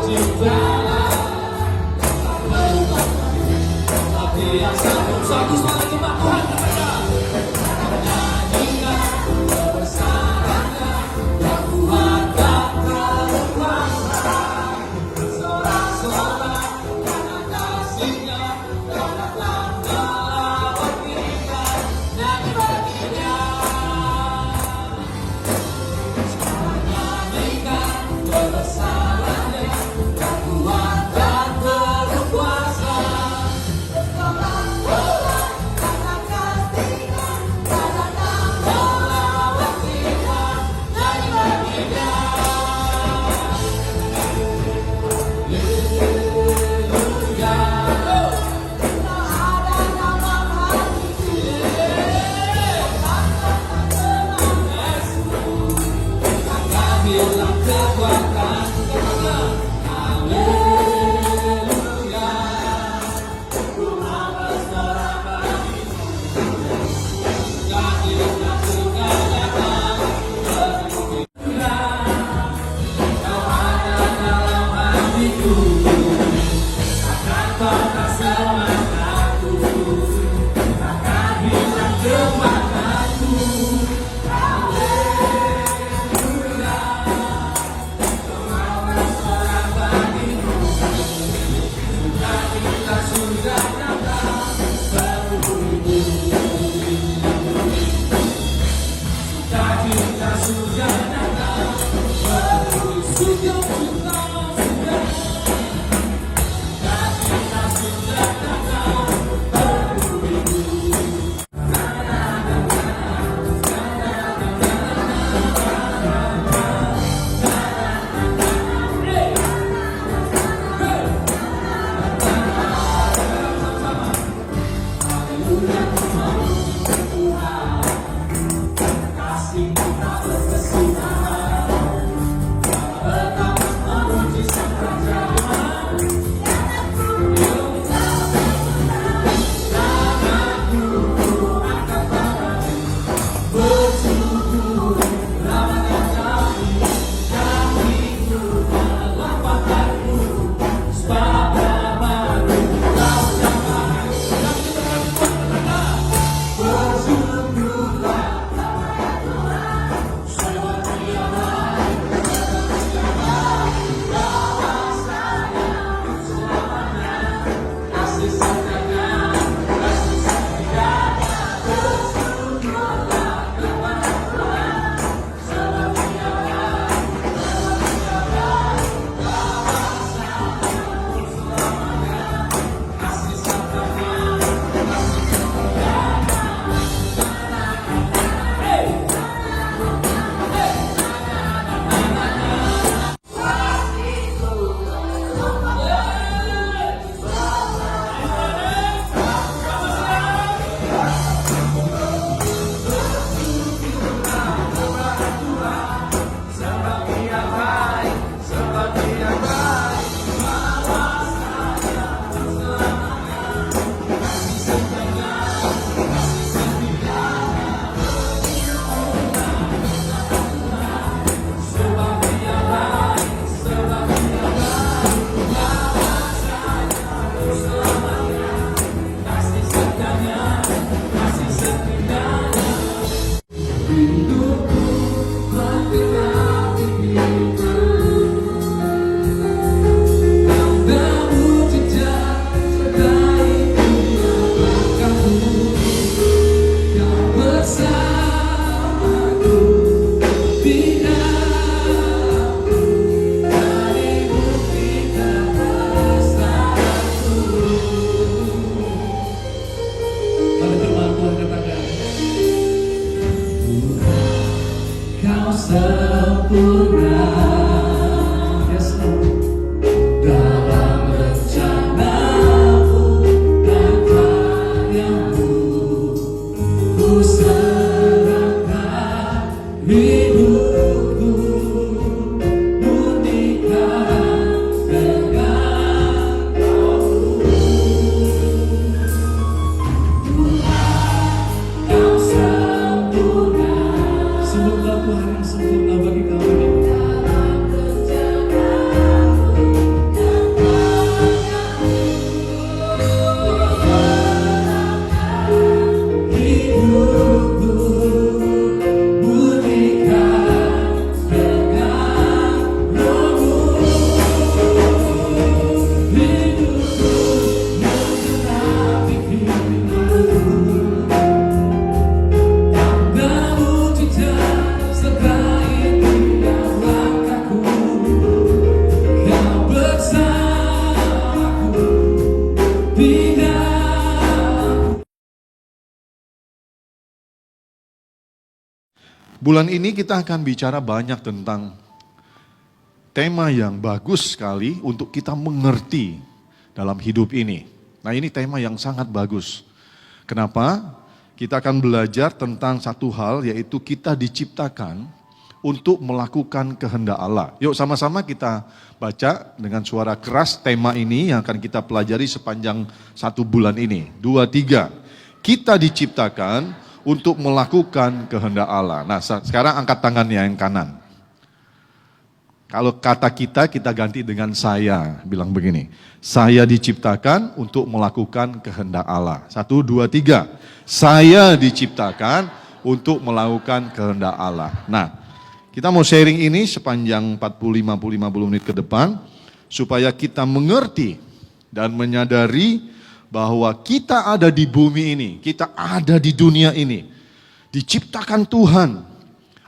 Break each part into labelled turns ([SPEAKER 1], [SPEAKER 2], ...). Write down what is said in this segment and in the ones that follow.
[SPEAKER 1] cintalah hati yang satu semangat jemaat Tuhan kepada menyanyikan kebesarannya yang Tuhan tak terkuasa sorak-sorak karena kasihnya datang melawan kita nyanyi baginya menyanyikan kebesarannya yang Tuhan
[SPEAKER 2] Bulan ini kita akan bicara banyak tentang tema yang bagus sekali untuk kita mengerti dalam hidup ini. Nah, ini tema yang sangat bagus. Kenapa? Kita akan belajar tentang satu hal, yaitu kita diciptakan untuk melakukan kehendak Allah. Yuk sama-sama kita baca dengan suara keras tema ini yang akan kita pelajari sepanjang 1 bulan ini. 2, 3. Kita diciptakan untuk melakukan kehendak Allah. Nah, sekarang angkat tangannya yang kanan. Kalau kata kita ganti dengan saya. Bilang begini, saya diciptakan untuk melakukan kehendak Allah. 1, 2, 3. Saya diciptakan untuk melakukan kehendak Allah. Nah, kita mau sharing ini sepanjang 40-50 menit ke depan, supaya kita mengerti dan menyadari bahwa kita ada di bumi ini, kita ada di dunia ini, diciptakan Tuhan,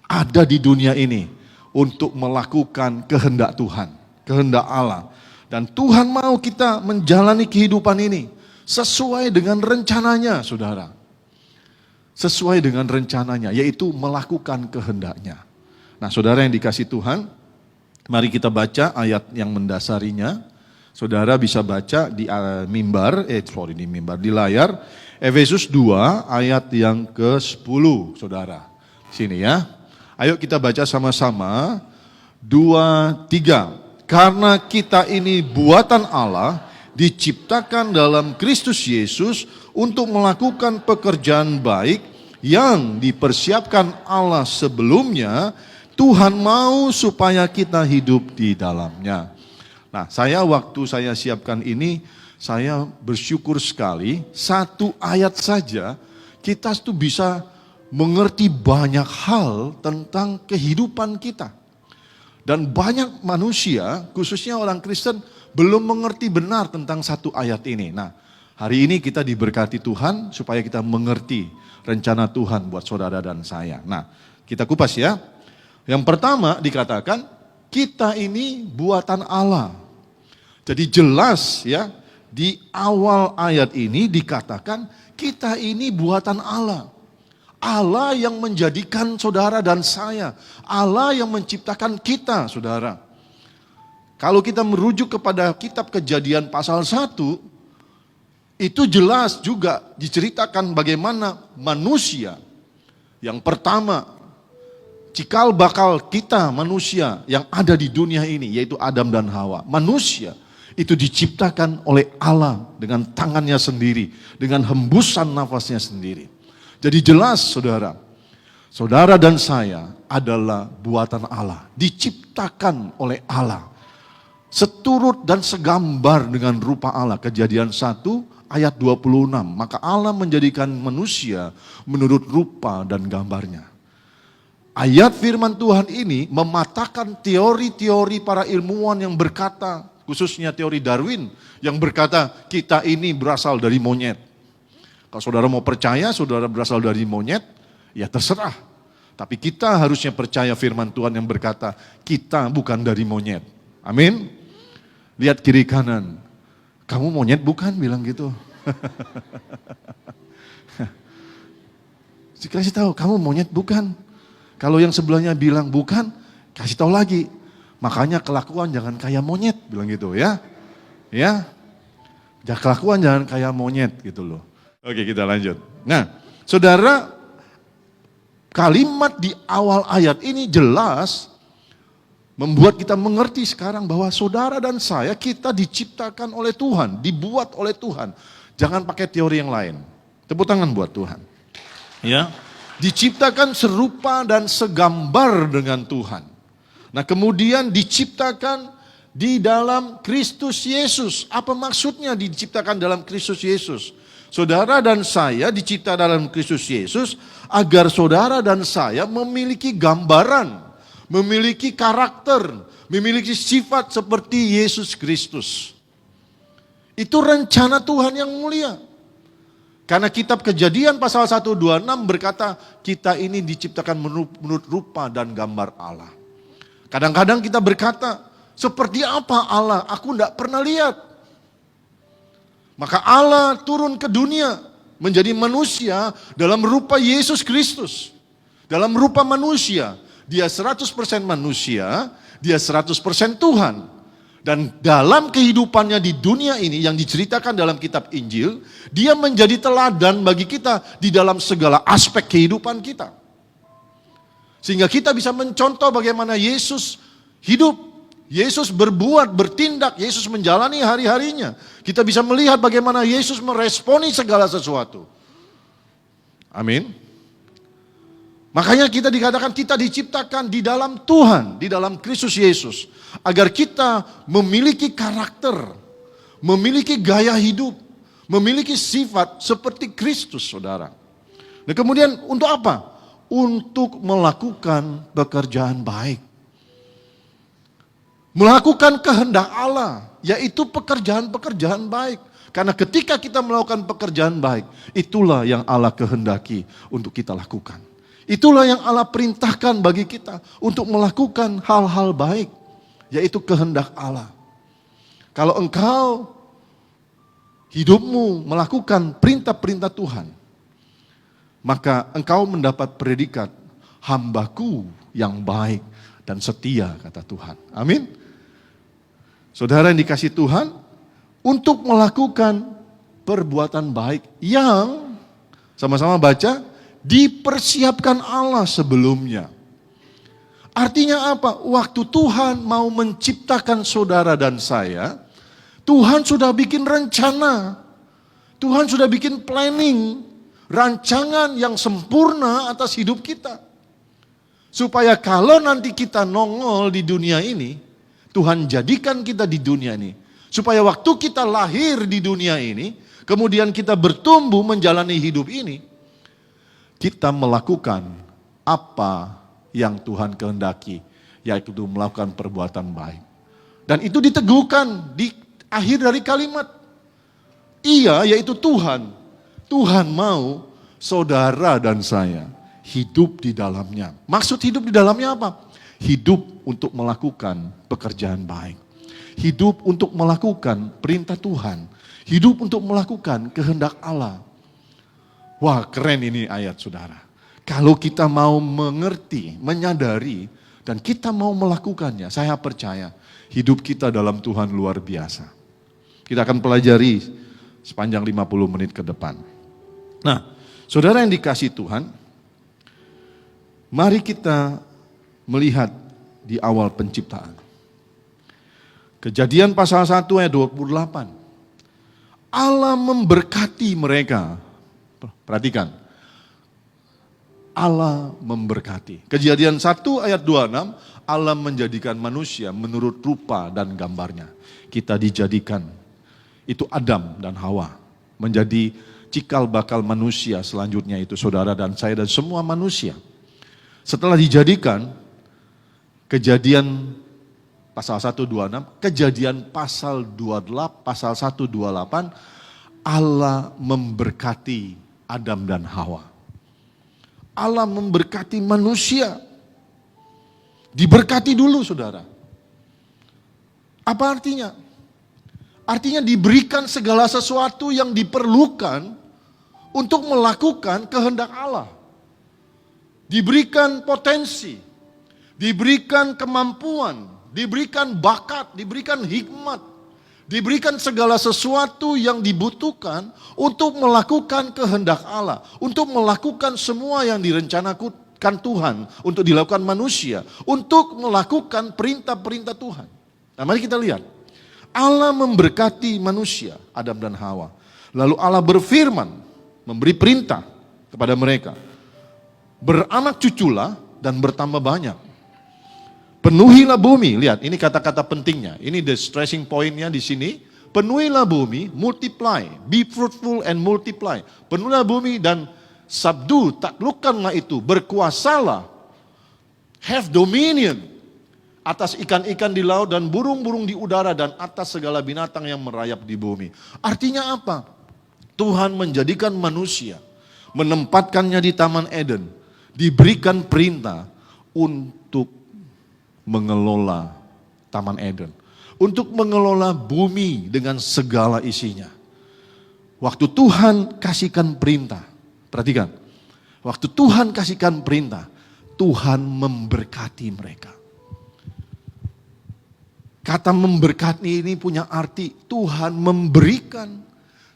[SPEAKER 2] ada di dunia ini untuk melakukan kehendak Tuhan, kehendak Allah. Dan Tuhan mau kita menjalani kehidupan ini sesuai dengan rencananya, saudara. Sesuai dengan rencananya, yaitu melakukan kehendaknya. Nah, saudara yang dikasih Tuhan, mari kita baca ayat yang mendasarinya. Saudara bisa baca di di layar, Efesus 2 ayat yang ke-10, saudara. Sini ya. Ayo kita baca sama-sama. 2, 3. Karena kita ini buatan Allah, diciptakan dalam Kristus Yesus untuk melakukan pekerjaan baik yang dipersiapkan Allah sebelumnya, Tuhan mau supaya kita hidup di dalamnya. Nah, waktu saya siapkan ini, saya bersyukur sekali, 1 ayat saja kita tuh bisa mengerti banyak hal tentang kehidupan kita. Dan banyak manusia, khususnya orang Kristen, belum mengerti benar tentang 1 ayat ini. Nah, hari ini kita diberkati Tuhan supaya kita mengerti rencana Tuhan buat saudara dan saya. Nah, kita kupas ya. Yang pertama dikatakan, kita ini buatan Allah. Jadi jelas ya, di awal ayat ini dikatakan kita ini buatan Allah. Allah yang menjadikan saudara dan saya. Allah yang menciptakan kita, saudara. Kalau kita merujuk kepada kitab Kejadian pasal 1, itu jelas juga diceritakan bagaimana manusia yang pertama, cikal bakal kita manusia yang ada di dunia ini, yaitu Adam dan Hawa. Manusia itu diciptakan oleh Allah dengan tangannya sendiri, dengan hembusan nafasnya sendiri. Jadi jelas saudara, saudara dan saya adalah buatan Allah, diciptakan oleh Allah. Seturut dan segambar dengan rupa Allah. Kejadian 1 ayat 26, maka Allah menjadikan manusia menurut rupa dan gambarnya. Ayat firman Tuhan ini mematahkan teori-teori para ilmuwan yang berkata, khususnya teori Darwin yang berkata kita ini berasal dari monyet. Kalau saudara mau percaya saudara berasal dari monyet, ya terserah. Tapi kita harusnya percaya firman Tuhan yang berkata kita bukan dari monyet. Amin. Lihat kiri kanan. Kamu monyet bukan? Bilang gitu. Kasih tahu, kamu monyet bukan? Kalau yang sebelahnya bilang bukan, kasih tahu lagi. Makanya kelakuan jangan kayak monyet, bilang gitu ya. Ya, kelakuan jangan kayak monyet gitu loh. Oke, kita lanjut. Nah, saudara, kalimat di awal ayat ini jelas membuat kita mengerti sekarang bahwa saudara dan saya, kita diciptakan oleh Tuhan, dibuat oleh Tuhan. Jangan pakai teori yang lain. Tepuk tangan buat Tuhan. Ya, diciptakan serupa dan segambar dengan Tuhan. Nah, kemudian diciptakan di dalam Kristus Yesus. Apa maksudnya diciptakan dalam Kristus Yesus? Saudara dan saya dicipta dalam Kristus Yesus agar saudara dan saya memiliki gambaran, memiliki karakter, memiliki sifat seperti Yesus Kristus. Itu rencana Tuhan yang mulia. Karena kitab Kejadian pasal 126 berkata kita ini diciptakan menurut rupa dan gambar Allah. Kadang-kadang kita berkata, seperti apa Allah? Aku tidak pernah lihat. Maka Allah turun ke dunia menjadi manusia dalam rupa Yesus Kristus. Dalam rupa manusia, dia 100% manusia, dia 100% Tuhan. Dan dalam kehidupannya di dunia ini yang diceritakan dalam kitab Injil, dia menjadi teladan bagi kita di dalam segala aspek kehidupan kita. Sehingga kita bisa mencontoh bagaimana Yesus hidup, Yesus berbuat, bertindak, Yesus menjalani hari-harinya. Kita bisa melihat bagaimana Yesus meresponi segala sesuatu. Amin. Makanya kita dikatakan kita diciptakan di dalam Tuhan, di dalam Kristus Yesus. Agar kita memiliki karakter, memiliki gaya hidup, memiliki sifat seperti Kristus, saudara. Nah kemudian untuk apa? Untuk melakukan pekerjaan baik. Melakukan kehendak Allah, yaitu pekerjaan-pekerjaan baik. Karena ketika kita melakukan pekerjaan baik, itulah yang Allah kehendaki untuk kita lakukan. Itulah yang Allah perintahkan bagi kita untuk melakukan hal-hal baik, yaitu kehendak Allah. Kalau engkau hidupmu melakukan perintah-perintah Tuhan, maka engkau mendapat predikat hambaku yang baik dan setia, kata Tuhan. Amin. Saudara yang dikasih Tuhan, untuk melakukan perbuatan baik yang, sama-sama baca, dipersiapkan Allah sebelumnya. Artinya apa? Waktu Tuhan mau menciptakan saudara dan saya, Tuhan sudah bikin rencana. Tuhan sudah bikin planning, rancangan yang sempurna atas hidup kita. Supaya kalau nanti kita nongol di dunia ini, Tuhan jadikan kita di dunia ini. Supaya waktu kita lahir di dunia ini, kemudian kita bertumbuh menjalani hidup ini, kita melakukan apa yang Tuhan kehendaki, yaitu melakukan perbuatan baik. Dan itu diteguhkan di akhir dari kalimat. Ia, yaitu Tuhan. Tuhan mau saudara dan saya hidup di dalamnya. Maksud hidup di dalamnya apa? Hidup untuk melakukan pekerjaan baik. Hidup untuk melakukan perintah Tuhan. Hidup untuk melakukan kehendak Allah. Wah, keren ini ayat, saudara. Kalau kita mau mengerti, menyadari, dan kita mau melakukannya, saya percaya hidup kita dalam Tuhan luar biasa. Kita akan pelajari sepanjang 50 menit ke depan. Nah, saudara yang dikasih Tuhan, mari kita melihat di awal penciptaan. Kejadian pasal 1 ayat 28. Allah memberkati mereka. Perhatikan, Allah memberkati. Kejadian 1 ayat 26, Allah menjadikan manusia menurut rupa dan gambarnya. Kita dijadikan, itu Adam dan Hawa, menjadi cikal bakal manusia selanjutnya, itu saudara dan saya dan semua manusia. Setelah dijadikan, Kejadian pasal 126, Kejadian pasal 28, pasal 128, Allah memberkati Adam dan Hawa. Allah memberkati manusia. Diberkati dulu, saudara. Apa artinya? Artinya diberikan segala sesuatu yang diperlukan untuk melakukan kehendak Allah. Diberikan potensi, diberikan kemampuan, diberikan bakat, diberikan hikmat. Diberikan segala sesuatu yang dibutuhkan untuk melakukan kehendak Allah. Untuk melakukan semua yang direncanakan Tuhan untuk dilakukan manusia. Untuk melakukan perintah-perintah Tuhan. Nah, mari kita lihat. Allah memberkati manusia, Adam dan Hawa. Lalu Allah berfirman, memberi perintah kepada mereka. Beranak cuculah dan bertambah banyak. Penuhilah bumi, lihat ini kata-kata pentingnya, ini the stressing pointnya di sini. Penuhilah bumi, multiply, be fruitful and multiply. Penuhilah bumi dan subdue, taklukkanlah itu, berkuasalah, have dominion atas ikan-ikan di laut dan burung-burung di udara dan atas segala binatang yang merayap di bumi. Artinya apa? Tuhan menjadikan manusia, menempatkannya di Taman Eden, diberikan perintah untuk mengelola Taman Eden, untuk mengelola bumi dengan segala isinya. Waktu Tuhan kasihkan perintah, perhatikan, waktu Tuhan kasihkan perintah, Tuhan memberkati mereka. Kata memberkati ini punya arti Tuhan memberikan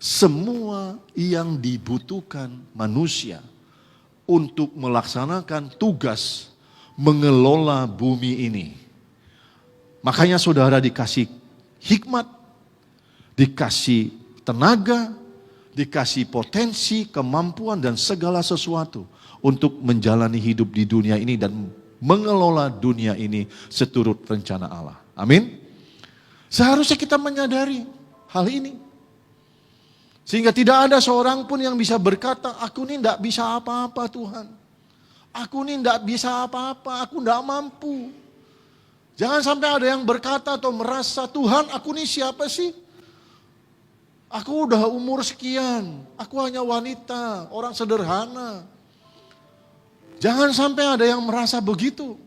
[SPEAKER 2] semua yang dibutuhkan manusia untuk melaksanakan tugas mengelola bumi ini. Makanya saudara dikasih hikmat, dikasih tenaga, dikasih potensi, kemampuan dan segala sesuatu untuk menjalani hidup di dunia ini dan mengelola dunia ini seturut rencana Allah. Amin. Seharusnya kita menyadari hal ini. Sehingga tidak ada seorang pun yang bisa berkata, aku ini tidak bisa apa-apa Tuhan. Aku ini tidak bisa apa-apa, aku tidak mampu. Jangan sampai ada yang berkata atau merasa, Tuhan aku ini siapa sih? Aku udah umur sekian, aku hanya wanita, orang sederhana. Jangan sampai ada yang merasa begitu.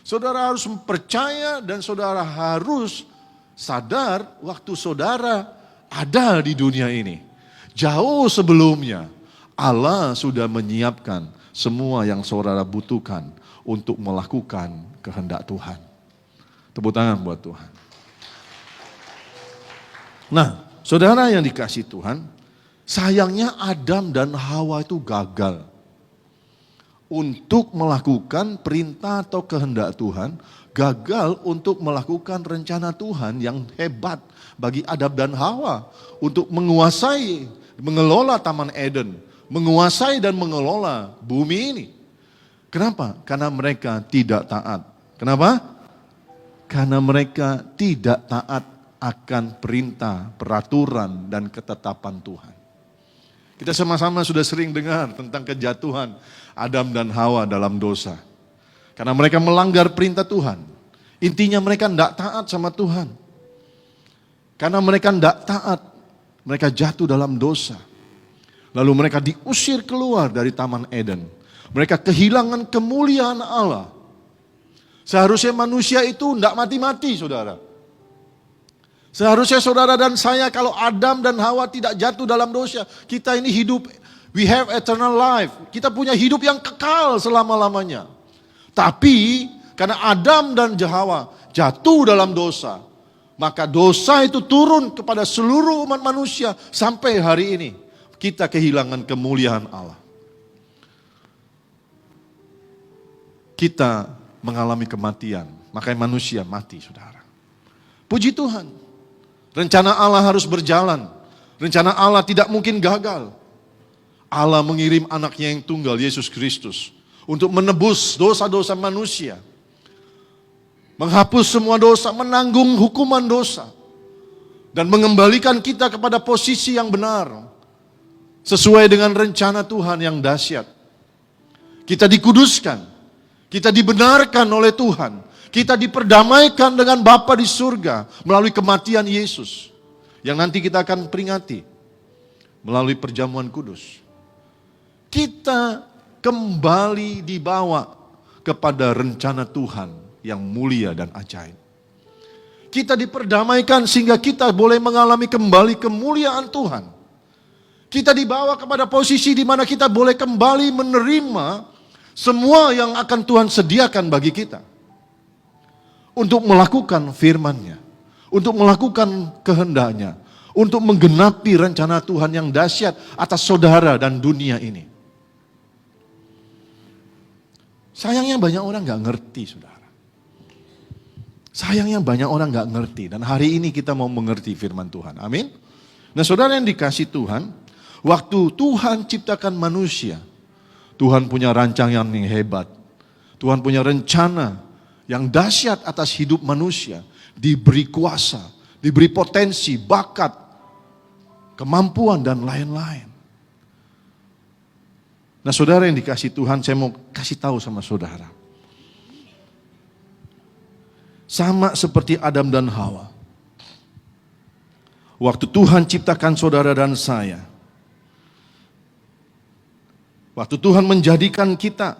[SPEAKER 2] Saudara harus percaya dan saudara harus sadar waktu saudara ada di dunia ini. Jauh sebelumnya Allah sudah menyiapkan semua yang saudara butuhkan untuk melakukan kehendak Tuhan. Tepuk tangan buat Tuhan. Nah, saudara yang dikasih Tuhan, sayangnya Adam dan Hawa itu gagal untuk melakukan perintah atau kehendak Tuhan, gagal untuk melakukan rencana Tuhan yang hebat bagi Adam dan Hawa untuk menguasai, mengelola Taman Eden, menguasai dan mengelola bumi ini. Kenapa? Karena mereka tidak taat. Kenapa? Karena mereka tidak taat akan perintah, peraturan, dan ketetapan Tuhan. Kita sama-sama sudah sering dengar tentang kejatuhan Adam dan Hawa dalam dosa. Karena mereka melanggar perintah Tuhan. Intinya mereka tidak taat sama Tuhan. Karena mereka tidak taat, mereka jatuh dalam dosa. Lalu mereka diusir keluar dari Taman Eden. Mereka kehilangan kemuliaan Allah. Seharusnya manusia itu tidak mati-mati, saudara. Seharusnya saudara dan saya kalau Adam dan Hawa tidak jatuh dalam dosa, kita ini hidup, we have eternal life. Kita punya hidup yang kekal selama-lamanya. Tapi karena Adam dan Hawa jatuh dalam dosa, maka dosa itu turun kepada seluruh umat manusia sampai hari ini. Kita kehilangan kemuliaan Allah. Kita mengalami kematian, makanya manusia mati, saudara. Puji Tuhan, rencana Allah harus berjalan. Rencana Allah tidak mungkin gagal. Allah mengirim anaknya yang tunggal, Yesus Kristus, untuk menebus dosa-dosa manusia. Menghapus semua dosa, menanggung hukuman dosa. Dan mengembalikan kita kepada posisi yang benar. Sesuai dengan rencana Tuhan yang dahsyat. Kita dikuduskan. Kita dibenarkan oleh Tuhan. Kita diperdamaikan dengan Bapa di surga melalui kematian Yesus. Yang nanti kita akan peringati melalui perjamuan kudus. Kita kembali dibawa kepada rencana Tuhan yang mulia dan ajaib. Kita diperdamaikan sehingga kita boleh mengalami kembali kemuliaan Tuhan. Kita dibawa kepada posisi di mana kita boleh kembali menerima semua yang akan Tuhan sediakan bagi kita. Untuk melakukan firman-Nya. Untuk melakukan kehendak-Nya. Untuk menggenapi rencana Tuhan yang dahsyat atas saudara dan dunia ini. Sayangnya banyak orang gak ngerti, saudara. Sayangnya banyak orang gak ngerti. Dan hari ini kita mau mengerti firman Tuhan. Amin. Nah saudara yang dikasih Tuhan, waktu Tuhan ciptakan manusia, Tuhan punya rancangan yang hebat. Tuhan punya rencana yang dahsyat atas hidup manusia. Diberi kuasa, diberi potensi, bakat, kemampuan dan lain-lain. Nah saudara yang dikasih Tuhan, saya mau kasih tahu sama saudara. Sama seperti Adam dan Hawa. Waktu Tuhan ciptakan saudara dan saya. Waktu Tuhan menjadikan kita,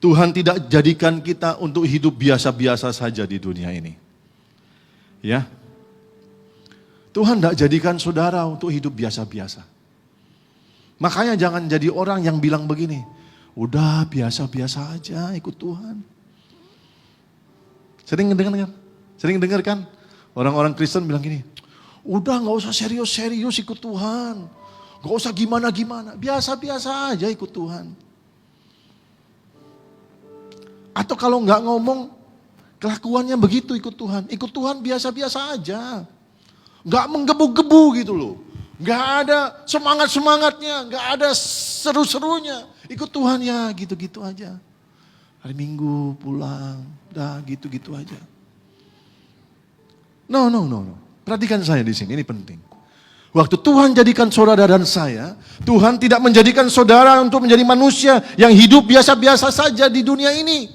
[SPEAKER 2] Tuhan tidak jadikan kita untuk hidup biasa-biasa saja di dunia ini. Ya. Tuhan tidak jadikan saudara untuk hidup biasa-biasa. Makanya jangan jadi orang yang bilang begini, Udah biasa-biasa aja ikut Tuhan. Sering dengar kan? Orang-orang Kristen bilang gini, udah gak usah serius-serius ikut Tuhan. Gak usah gimana-gimana, biasa-biasa aja ikut Tuhan. Atau kalau gak ngomong, kelakuannya begitu ikut Tuhan. Ikut Tuhan biasa-biasa aja. Gak menggebu-gebu gitu loh. Gak ada semangat-semangatnya, gak ada seru-serunya. Ikut Tuhan ya gitu-gitu aja. Hari Minggu pulang, dah gitu-gitu aja. No. Perhatikan saya di sini, ini penting. Waktu Tuhan jadikan saudara dan saya, Tuhan tidak menjadikan saudara untuk menjadi manusia yang hidup biasa-biasa saja di dunia ini.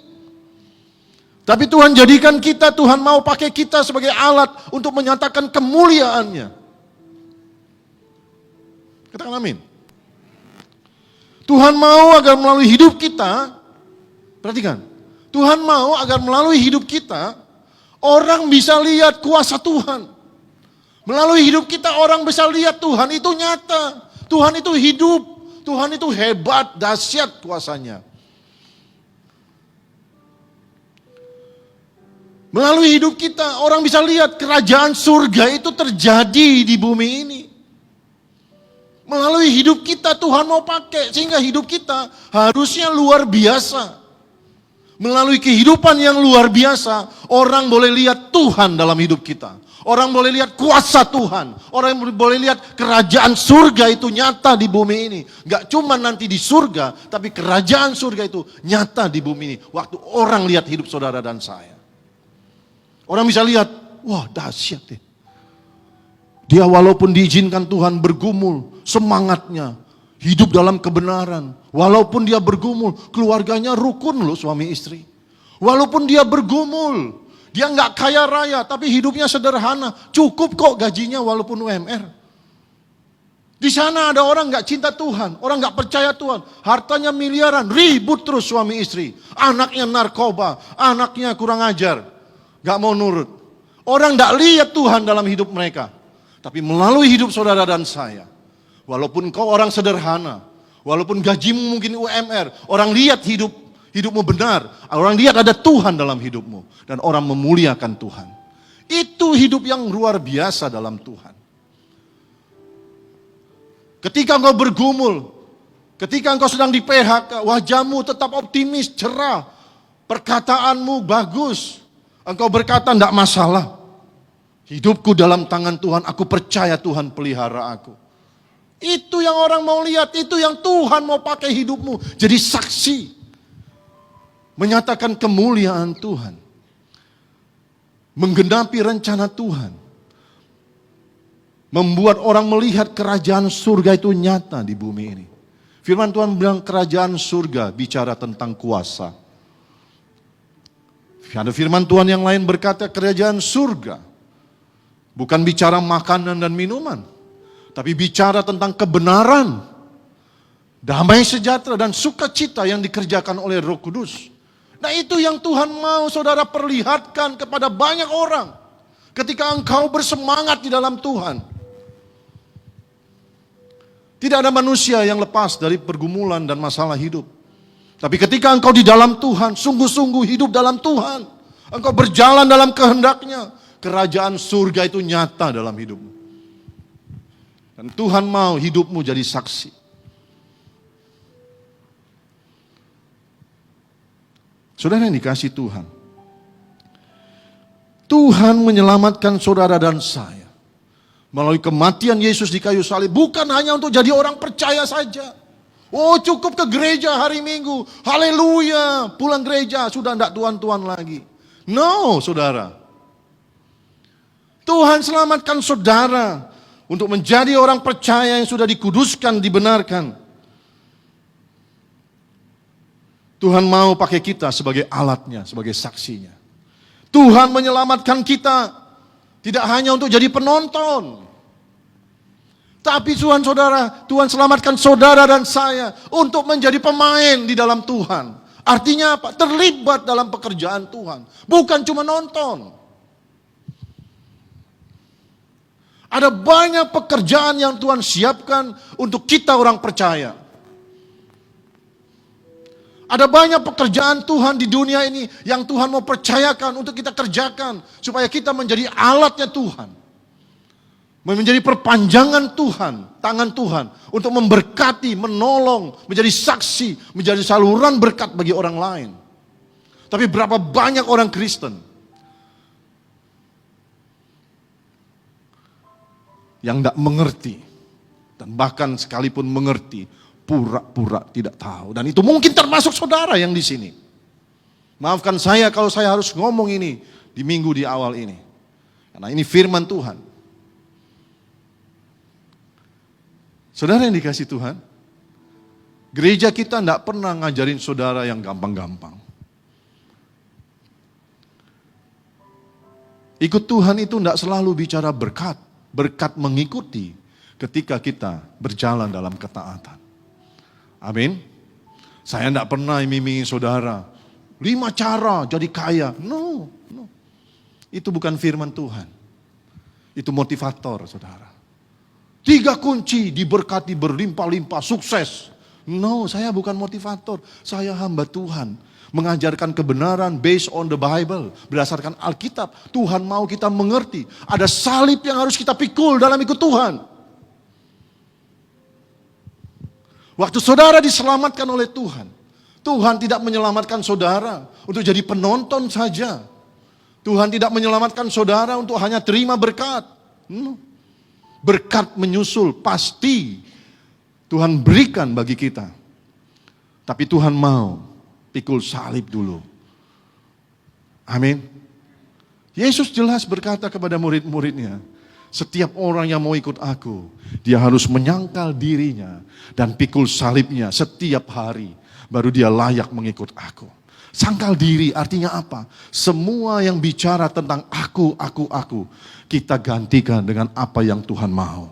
[SPEAKER 2] Tapi Tuhan jadikan kita, Tuhan mau pakai kita sebagai alat untuk menyatakan kemuliaannya. Katakan amin. Tuhan mau agar melalui hidup kita, perhatikan, Tuhan mau agar melalui hidup kita, orang bisa lihat kuasa Tuhan. Melalui hidup kita orang bisa lihat Tuhan itu nyata, Tuhan itu hidup, Tuhan itu hebat, dahsyat kuasanya. Melalui hidup kita orang bisa lihat kerajaan surga itu terjadi di bumi ini. Melalui hidup kita Tuhan mau pakai sehingga hidup kita harusnya luar biasa. Melalui kehidupan yang luar biasa, orang boleh lihat Tuhan dalam hidup kita. Orang boleh lihat kuasa Tuhan. Orang boleh lihat kerajaan surga itu nyata di bumi ini. Gak cuma nanti di surga, tapi kerajaan surga itu nyata di bumi ini. Waktu orang lihat hidup saudara dan saya. Orang bisa lihat, wah dahsyat deh. Dia walaupun diizinkan Tuhan bergumul, semangatnya, hidup dalam kebenaran. Walaupun dia bergumul, keluarganya rukun loh suami istri. Walaupun dia bergumul, dia nggak kaya raya, tapi hidupnya sederhana. Cukup kok gajinya walaupun UMR. Di sana ada orang nggak cinta Tuhan, orang nggak percaya Tuhan. Hartanya miliaran, ribut terus suami istri. Anaknya narkoba, anaknya kurang ajar, nggak mau nurut. Orang nggak lihat Tuhan dalam hidup mereka. Tapi melalui hidup saudara dan saya, walaupun kau orang sederhana, walaupun gajimu mungkin UMR, orang lihat hidupmu benar, orang lihat ada Tuhan dalam hidupmu, dan orang memuliakan Tuhan. Itu hidup yang luar biasa dalam Tuhan. Ketika engkau bergumul, ketika engkau sedang di PHK, wajahmu tetap optimis, cerah, perkataanmu bagus, engkau berkata tidak masalah. Hidupku dalam tangan Tuhan, aku percaya Tuhan pelihara aku. Itu yang orang mau lihat, itu yang Tuhan mau pakai hidupmu. Jadi saksi. Menyatakan kemuliaan Tuhan. Menggenapi rencana Tuhan. Membuat orang melihat kerajaan surga itu nyata di bumi ini. Firman Tuhan bilang kerajaan surga bicara tentang kuasa. Ada firman Tuhan yang lain berkata kerajaan surga bukan bicara makanan dan minuman, tapi bicara tentang kebenaran, damai sejahtera dan sukacita yang dikerjakan oleh Roh Kudus. Nah itu yang Tuhan mau saudara perlihatkan kepada banyak orang ketika engkau bersemangat di dalam Tuhan. Tidak ada manusia yang lepas dari pergumulan dan masalah hidup. Tapi ketika engkau di dalam Tuhan, sungguh-sungguh hidup dalam Tuhan, engkau berjalan dalam kehendaknya, kerajaan surga itu nyata dalam hidupmu. Dan Tuhan mau hidupmu jadi saksi. Saudara yang dikasihi Tuhan. Tuhan menyelamatkan saudara dan saya. Melalui kematian Yesus di kayu salib. Bukan hanya untuk jadi orang percaya saja. Oh cukup ke gereja hari Minggu. Haleluya. Pulang gereja sudah tidak tuan-tuan lagi. No saudara. Tuhan selamatkan saudara untuk menjadi orang percaya yang sudah dikuduskan, dibenarkan. Tuhan mau pakai kita sebagai alatnya, sebagai saksinya. Tuhan menyelamatkan kita tidak hanya untuk jadi penonton. Tapi Tuhan selamatkan saudara dan saya untuk menjadi pemain di dalam Tuhan. Artinya apa? Terlibat dalam pekerjaan Tuhan. Bukan cuma nonton. Ada banyak pekerjaan yang Tuhan siapkan untuk kita orang percaya. Ada banyak pekerjaan Tuhan di dunia ini yang Tuhan mau percayakan untuk kita kerjakan. Supaya kita menjadi alatnya Tuhan. Menjadi perpanjangan Tuhan, tangan Tuhan. Untuk memberkati, menolong, menjadi saksi, menjadi saluran berkat bagi orang lain. Tapi berapa banyak orang Kristen yang tidak mengerti. Dan bahkan sekalipun mengerti, pura-pura tidak tahu. Dan itu mungkin termasuk saudara yang di sini. Maafkan saya kalau saya harus ngomong ini di minggu di awal ini. Karena ini firman Tuhan. Saudara yang dikasih Tuhan, gereja kita tidak pernah ngajarin saudara yang gampang-gampang. Ikut Tuhan itu tidak selalu bicara berkat. Berkat mengikuti ketika kita berjalan dalam ketaatan. Amin. Saya tidak pernah iming-imingi saudara 5 cara jadi kaya. No. Itu bukan firman Tuhan. Itu motivator saudara. 3 kunci diberkati berlimpah-limpah sukses. No, saya bukan motivator. Saya hamba Tuhan. Mengajarkan kebenaran based on the Bible. Berdasarkan Alkitab. Tuhan mau kita mengerti. Ada salib yang harus kita pikul dalam ikut Tuhan. Waktu saudara diselamatkan oleh Tuhan. Tuhan tidak menyelamatkan saudara untuk jadi penonton saja. Tuhan tidak menyelamatkan saudara untuk hanya terima berkat. Berkat menyusul pasti Tuhan berikan bagi kita. Tapi Tuhan mau pikul salib dulu. Amin. Yesus jelas berkata kepada murid-muridnya, setiap orang yang mau ikut aku, dia harus menyangkal dirinya dan pikul salibnya setiap hari. Baru dia layak mengikut aku. Sangkal diri artinya apa? Semua yang bicara tentang aku, kita gantikan dengan apa yang Tuhan mau.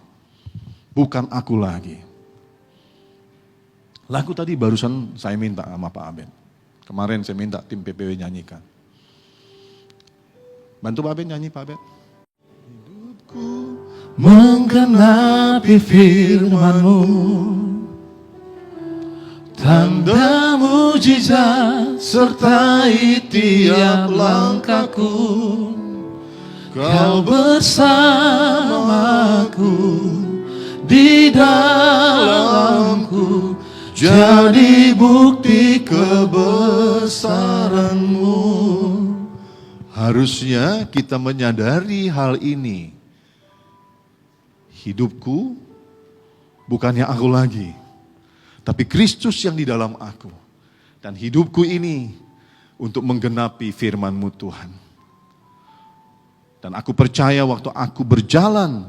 [SPEAKER 2] Bukan aku lagi. Lagu tadi barusan saya minta sama Pak Aben. Kemarin saya minta tim PPW nyanyikan. Bantu Pak Aben nyanyi, Pak Aben.
[SPEAKER 1] Menggenapi firman-Mu, tanda mujizat sertai tiap langkahku. Kau bersamaku di dalamku, jadi bukti kebesaran-Mu.
[SPEAKER 2] Harusnya kita menyadari hal ini. Hidupku bukannya aku lagi, tapi Kristus yang di dalam aku. Dan hidupku ini untuk menggenapi firman-Mu Tuhan. Dan aku percaya waktu aku berjalan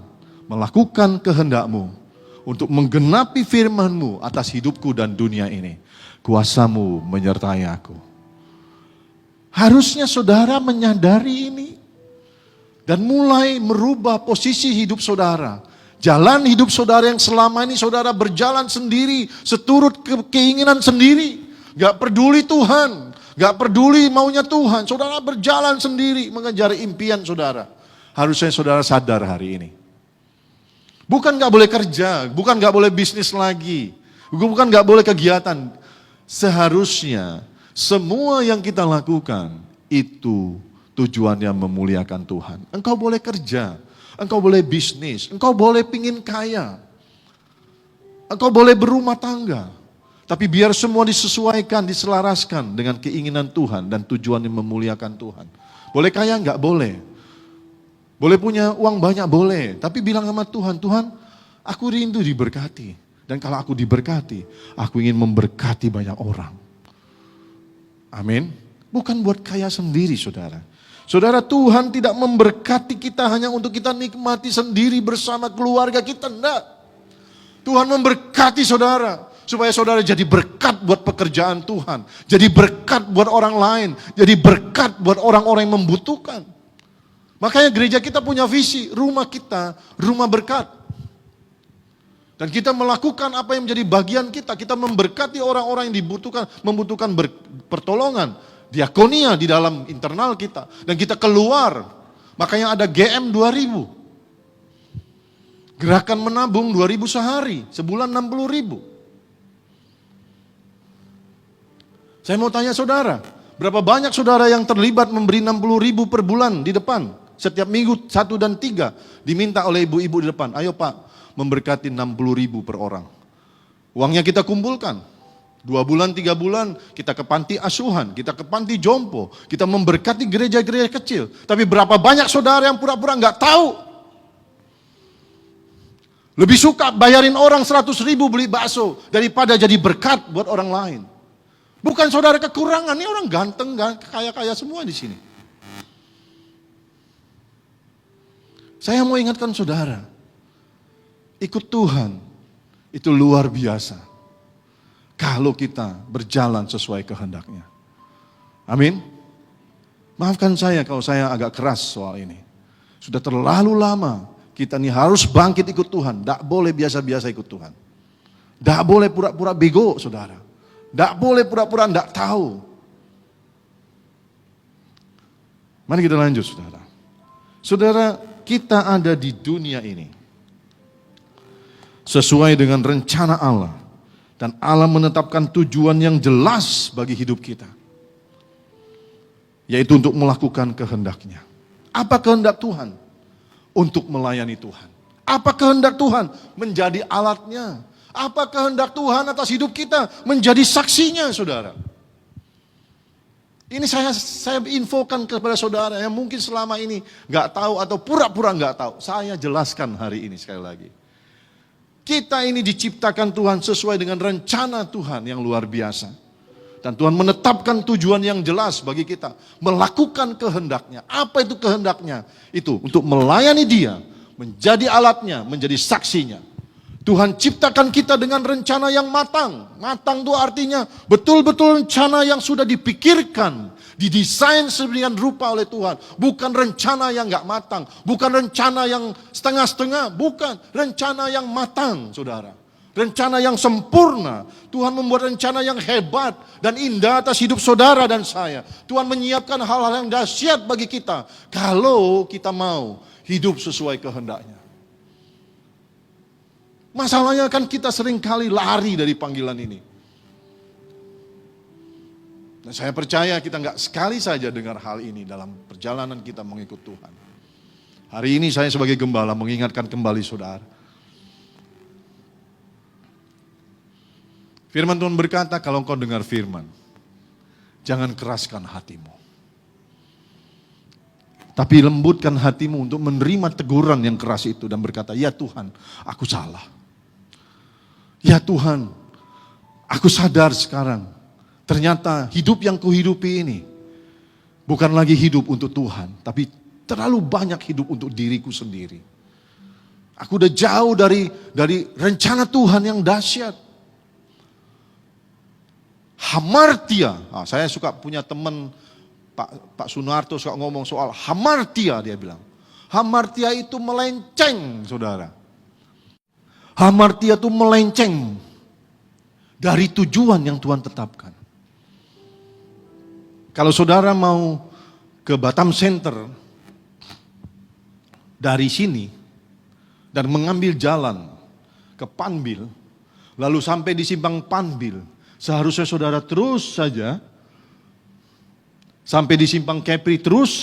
[SPEAKER 2] melakukan kehendak-Mu untuk menggenapi firman-Mu atas hidupku dan dunia ini, kuasa-Mu menyertai aku. Harusnya saudara menyadari ini dan mulai merubah posisi hidup saudara. Jalan hidup saudara yang selama ini saudara berjalan sendiri, seturut keinginan sendiri. Gak peduli Tuhan, gak peduli maunya Tuhan. Saudara berjalan sendiri mengejar impian saudara. Harusnya saudara sadar hari ini. Bukan gak boleh kerja, bukan gak boleh bisnis lagi. Bukan gak boleh kegiatan. Seharusnya semua yang kita lakukan itu tujuannya memuliakan Tuhan. Engkau boleh kerja. Engkau boleh bisnis, engkau boleh pingin kaya, engkau boleh berumah tangga. Tapi biar semua disesuaikan, diselaraskan dengan keinginan Tuhan dan tujuan yang memuliakan Tuhan. Boleh kaya enggak? Boleh. Boleh punya uang banyak? Boleh. Tapi bilang sama Tuhan, Tuhan aku rindu diberkati. Dan kalau aku diberkati, aku ingin memberkati banyak orang. Amin. Bukan buat kaya sendiri saudara. Saudara, Tuhan tidak memberkati kita hanya untuk kita nikmati sendiri bersama keluarga kita, enggak. Tuhan memberkati saudara, supaya saudara jadi berkat buat pekerjaan Tuhan. Jadi berkat buat orang lain, jadi berkat buat orang-orang yang membutuhkan. Makanya gereja kita punya visi, rumah kita, rumah berkat. Dan kita melakukan apa yang menjadi bagian kita, kita memberkati orang-orang yang membutuhkan pertolongan. Diakonia di dalam internal kita. Dan kita keluar. Makanya ada GM 2000. Gerakan menabung 2000 sehari. Sebulan 60.000. Saya mau tanya saudara, berapa banyak saudara yang terlibat memberi 60.000 per bulan di depan? Setiap minggu 1 dan 3 diminta oleh ibu-ibu di depan. Ayo Pak, memberkati 60.000 per orang. Uangnya kita kumpulkan. 2 bulan, 3 bulan, kita ke panti asuhan, kita ke panti jompo, kita memberkati gereja-gereja kecil. Tapi berapa banyak saudara yang pura-pura nggak tahu? Lebih suka bayarin orang 100.000 beli bakso daripada jadi berkat buat orang lain. Bukan saudara kekurangan, ini orang ganteng, kaya-kaya semua di sini. Saya mau ingatkan saudara, ikut Tuhan itu luar biasa. Kalau kita berjalan sesuai kehendaknya. Amin. Maafkan saya kalau saya agak keras soal ini. Sudah terlalu lama kita ini harus bangkit ikut Tuhan. Tidak boleh biasa-biasa ikut Tuhan. Tidak boleh pura-pura bego, saudara. Tidak boleh pura-pura tidak tahu. Mari kita lanjut, saudara. Saudara, kita ada di dunia ini sesuai dengan rencana Allah. Dan Allah menetapkan tujuan yang jelas bagi hidup kita. Yaitu untuk melakukan kehendaknya. Apa kehendak Tuhan? Untuk melayani Tuhan. Apa kehendak Tuhan? Menjadi alatnya. Apa kehendak Tuhan atas hidup kita? Menjadi saksinya, saudara. Ini saya infokan kepada saudara yang mungkin selama ini gak tahu atau pura-pura gak tahu. Saya jelaskan hari ini sekali lagi. Kita ini diciptakan Tuhan sesuai dengan rencana Tuhan yang luar biasa. Dan Tuhan menetapkan tujuan yang jelas bagi kita. Melakukan kehendaknya. Apa itu kehendaknya? Itu untuk melayani Dia. Menjadi alatnya, menjadi saksinya. Tuhan ciptakan kita dengan rencana yang matang. Matang itu artinya betul-betul rencana yang sudah dipikirkan. Didesain sedemikian rupa oleh Tuhan. Bukan rencana yang gak matang. Bukan rencana yang setengah-setengah. Bukan. Rencana yang matang, saudara. Rencana yang sempurna. Tuhan membuat rencana yang hebat dan indah atas hidup saudara dan saya. Tuhan menyiapkan hal-hal yang dahsyat bagi kita. Kalau kita mau hidup sesuai kehendaknya. Masalahnya kan kita seringkali lari dari panggilan ini. Dan saya percaya kita nggak sekali saja dengar hal ini dalam perjalanan kita mengikut Tuhan. Hari ini saya sebagai gembala mengingatkan kembali saudara. Firman Tuhan berkata, kalau engkau dengar firman, jangan keraskan hatimu. Tapi lembutkan hatimu untuk menerima teguran yang keras itu dan berkata, ya Tuhan, aku salah. Ya Tuhan, aku sadar sekarang. Ternyata hidup yang kuhidupi ini bukan lagi hidup untuk Tuhan, tapi terlalu banyak hidup untuk diriku sendiri. Aku udah jauh dari rencana Tuhan yang dahsyat. Hamartia, saya suka punya teman Pak Sunarto suka ngomong soal hamartia, dia bilang. Hamartia itu melenceng, saudara. Hamartia itu melenceng dari tujuan yang Tuhan tetapkan. Kalau saudara mau ke Batam Center dari sini dan mengambil jalan ke Panbil, lalu sampai di simpang Panbil, seharusnya saudara terus saja sampai di simpang Kepri terus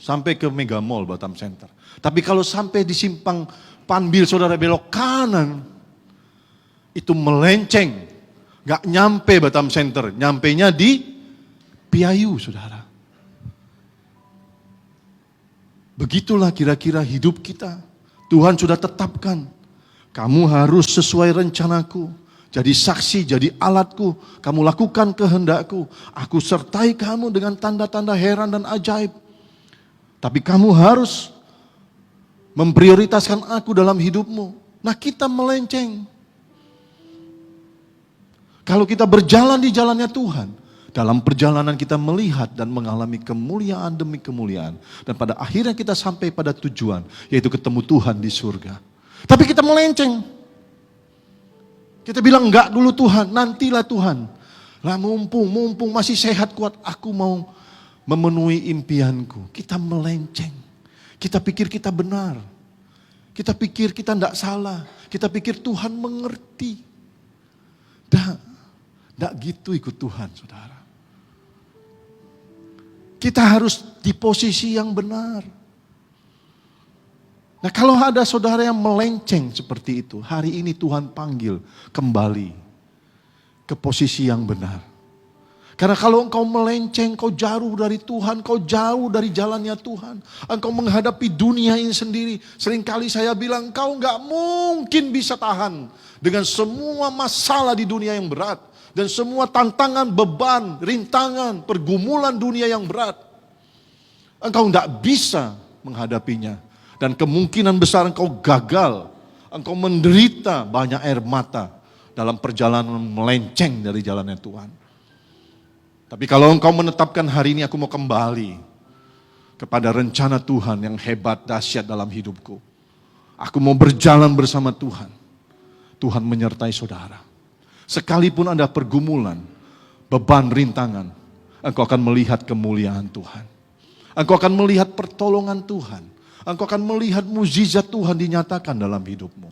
[SPEAKER 2] sampai ke Mega Mall Batam Center. Tapi kalau sampai di simpang Panbil saudara belok kanan, itu melenceng, gak nyampe Batam Center, nyampenya di Piayu, saudara. Begitulah kira-kira hidup kita. Tuhan sudah tetapkan, kamu harus sesuai rencanaku. Jadi saksi, jadi alatku. Kamu lakukan kehendakku. Aku sertai kamu dengan tanda-tanda heran dan ajaib. Tapi kamu harus memprioritaskan aku dalam hidupmu. Nah, kita melenceng. Kalau kita berjalan di jalannya Tuhan, dalam perjalanan kita melihat dan mengalami kemuliaan demi kemuliaan. Dan pada akhirnya kita sampai pada tujuan, yaitu ketemu Tuhan di surga. Tapi kita melenceng. Kita bilang enggak dulu Tuhan, nantilah Tuhan. Lah mumpung masih sehat kuat, aku mau memenuhi impianku. Kita melenceng. Kita pikir kita benar. Kita pikir kita enggak salah. Kita pikir Tuhan mengerti. Tidak gitu ikut Tuhan, saudara. Kita harus di posisi yang benar. Nah, kalau ada saudara yang melenceng seperti itu, hari ini Tuhan panggil kembali ke posisi yang benar. Karena kalau engkau melenceng, kau jauh dari Tuhan, kau jauh dari jalannya Tuhan. Engkau menghadapi dunia ini sendiri. Seringkali saya bilang, engkau gak mungkin bisa tahan dengan semua masalah di dunia yang berat. Dan semua tantangan, beban, rintangan, pergumulan dunia yang berat. Engkau gak bisa menghadapinya. Dan kemungkinan besar engkau gagal. Engkau menderita banyak air mata dalam perjalanan melenceng dari jalannya Tuhan. Tapi kalau engkau menetapkan hari ini aku mau kembali kepada rencana Tuhan yang hebat, dahsyat dalam hidupku. Aku mau berjalan bersama Tuhan. Tuhan menyertai saudara. Sekalipun ada pergumulan, beban, rintangan, engkau akan melihat kemuliaan Tuhan. Engkau akan melihat pertolongan Tuhan. Engkau akan melihat mukjizat Tuhan dinyatakan dalam hidupmu.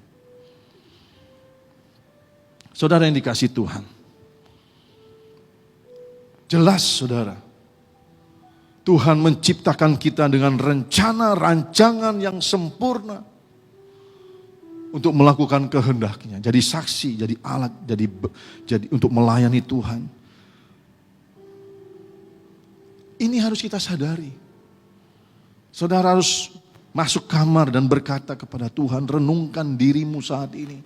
[SPEAKER 2] Saudara yang dikasihi Tuhan. Jelas saudara. Tuhan menciptakan kita dengan rencana, rancangan yang sempurna. Untuk melakukan kehendaknya. Jadi saksi, jadi alat, jadi untuk melayani Tuhan. Ini harus kita sadari. Saudara harus masuk kamar dan berkata kepada Tuhan, renungkan dirimu saat ini.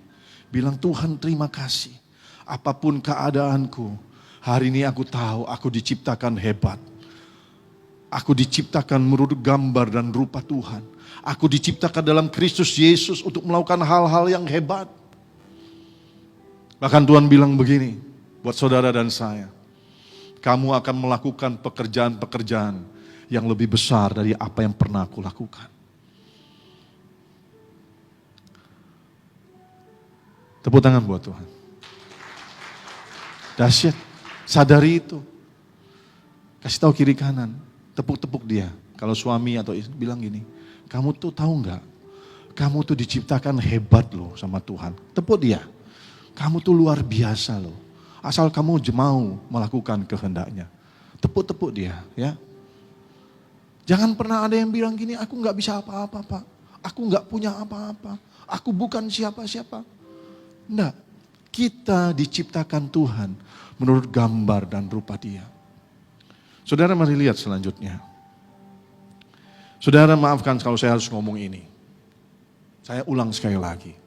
[SPEAKER 2] Bilang, Tuhan terima kasih. Apapun keadaanku, hari ini aku tahu aku diciptakan hebat. Aku diciptakan menurut gambar dan rupa Tuhan. Aku diciptakan dalam Kristus Yesus untuk melakukan hal-hal yang hebat. Bahkan Tuhan bilang begini, buat saudara dan saya. Kamu akan melakukan pekerjaan-pekerjaan yang lebih besar dari apa yang pernah aku lakukan. Tepuk tangan buat Tuhan. Dahsyat, sadari itu. Kasih tahu kiri kanan, tepuk-tepuk dia. Kalau suami atau istri bilang gini, kamu tuh tahu nggak? Kamu tuh diciptakan hebat loh sama Tuhan. Tepuk dia. Kamu tuh luar biasa loh. Asal kamu mau melakukan kehendaknya. Tepuk-tepuk dia ya. Jangan pernah ada yang bilang gini, aku nggak bisa apa-apa Pak. Aku nggak punya apa-apa. Aku bukan siapa-siapa. Enggak. Kita diciptakan Tuhan menurut gambar dan rupa Dia. Saudara mari lihat selanjutnya. Saudara maafkan kalau saya harus ngomong ini. Saya ulang sekali lagi.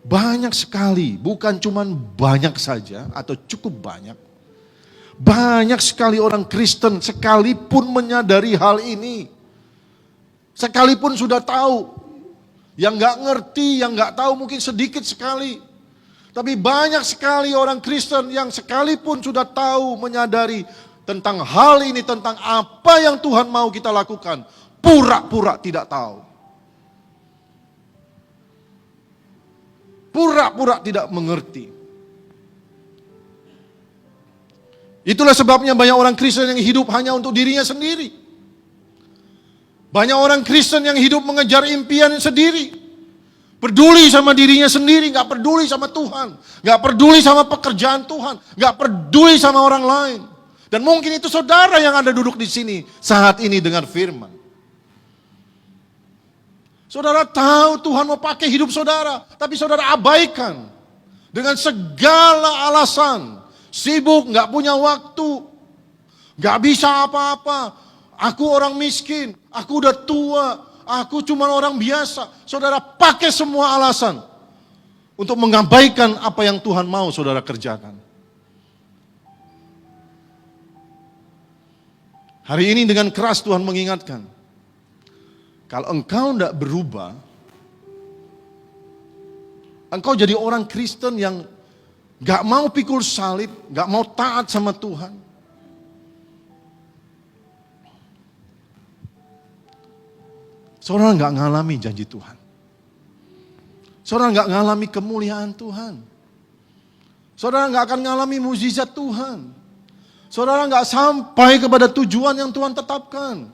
[SPEAKER 2] Banyak sekali, bukan cuma banyak saja atau cukup banyak. Banyak sekali orang Kristen sekalipun menyadari hal ini. Sekalipun sudah tahu. Yang gak ngerti, yang gak tahu mungkin sedikit sekali. Tapi banyak sekali orang Kristen yang sekalipun sudah tahu, menyadari tentang hal ini, tentang apa yang Tuhan mau kita lakukan. Pura-pura tidak tahu. Pura-pura tidak mengerti. Itulah sebabnya banyak orang Kristen yang hidup hanya untuk dirinya sendiri. Banyak orang Kristen yang hidup mengejar impian sendiri. Peduli sama dirinya sendiri, gak peduli sama Tuhan. Gak peduli sama pekerjaan Tuhan. Gak peduli sama orang lain. Dan mungkin itu saudara yang ada duduk di sini saat ini dengar firman. Saudara tahu Tuhan mau pakai hidup saudara, tapi saudara abaikan dengan segala alasan. Sibuk, gak punya waktu, gak bisa apa-apa. Aku orang miskin, aku udah tua, aku cuma orang biasa. Saudara pakai semua alasan untuk mengabaikan apa yang Tuhan mau saudara kerjakan. Hari ini dengan keras Tuhan mengingatkan, kalau engkau tidak berubah, engkau jadi orang Kristen yang gak mau pikul salib, gak mau taat sama Tuhan. Saudara gak ngalami janji Tuhan. Saudara gak ngalami kemuliaan Tuhan. Saudara gak akan ngalami mukjizat Tuhan. Saudara gak sampai kepada tujuan yang Tuhan tetapkan.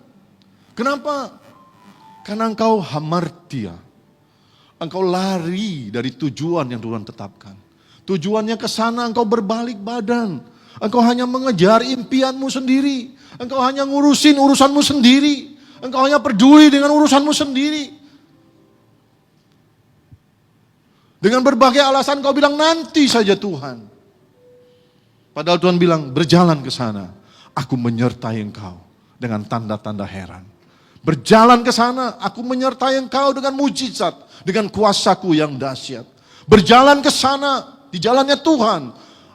[SPEAKER 2] Kenapa? Karena engkau hamartia. Engkau lari dari tujuan yang Tuhan tetapkan. Tujuannya ke sana engkau berbalik badan. Engkau hanya mengejar impianmu sendiri. Engkau hanya ngurusin urusanmu sendiri. Engkau hanya peduli dengan urusanmu sendiri. Dengan berbagai alasan kau bilang nanti saja Tuhan. Padahal Tuhan bilang berjalan ke sana. Aku menyertai engkau dengan tanda-tanda heran. Berjalan ke sana, aku menyertai engkau dengan mujizat. Dengan kuasaku yang dahsyat. Berjalan ke sana, di jalannya Tuhan.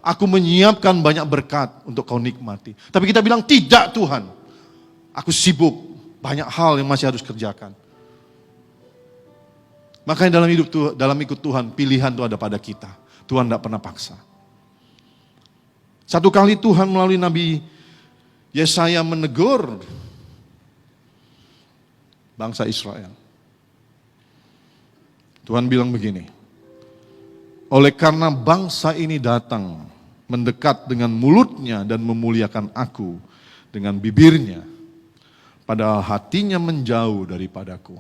[SPEAKER 2] Aku menyiapkan banyak berkat untuk kau nikmati. Tapi kita bilang tidak Tuhan. Aku sibuk, banyak hal yang masih harus kerjakan. Makanya dalam ikut Tuhan, pilihan itu ada pada kita. Tuhan tidak pernah paksa. Satu kali Tuhan melalui Nabi Yesaya menegur bangsa Israel. Tuhan bilang begini, oleh karena bangsa ini datang mendekat dengan mulutnya dan memuliakan aku dengan bibirnya, padahal hatinya menjauh daripadaku.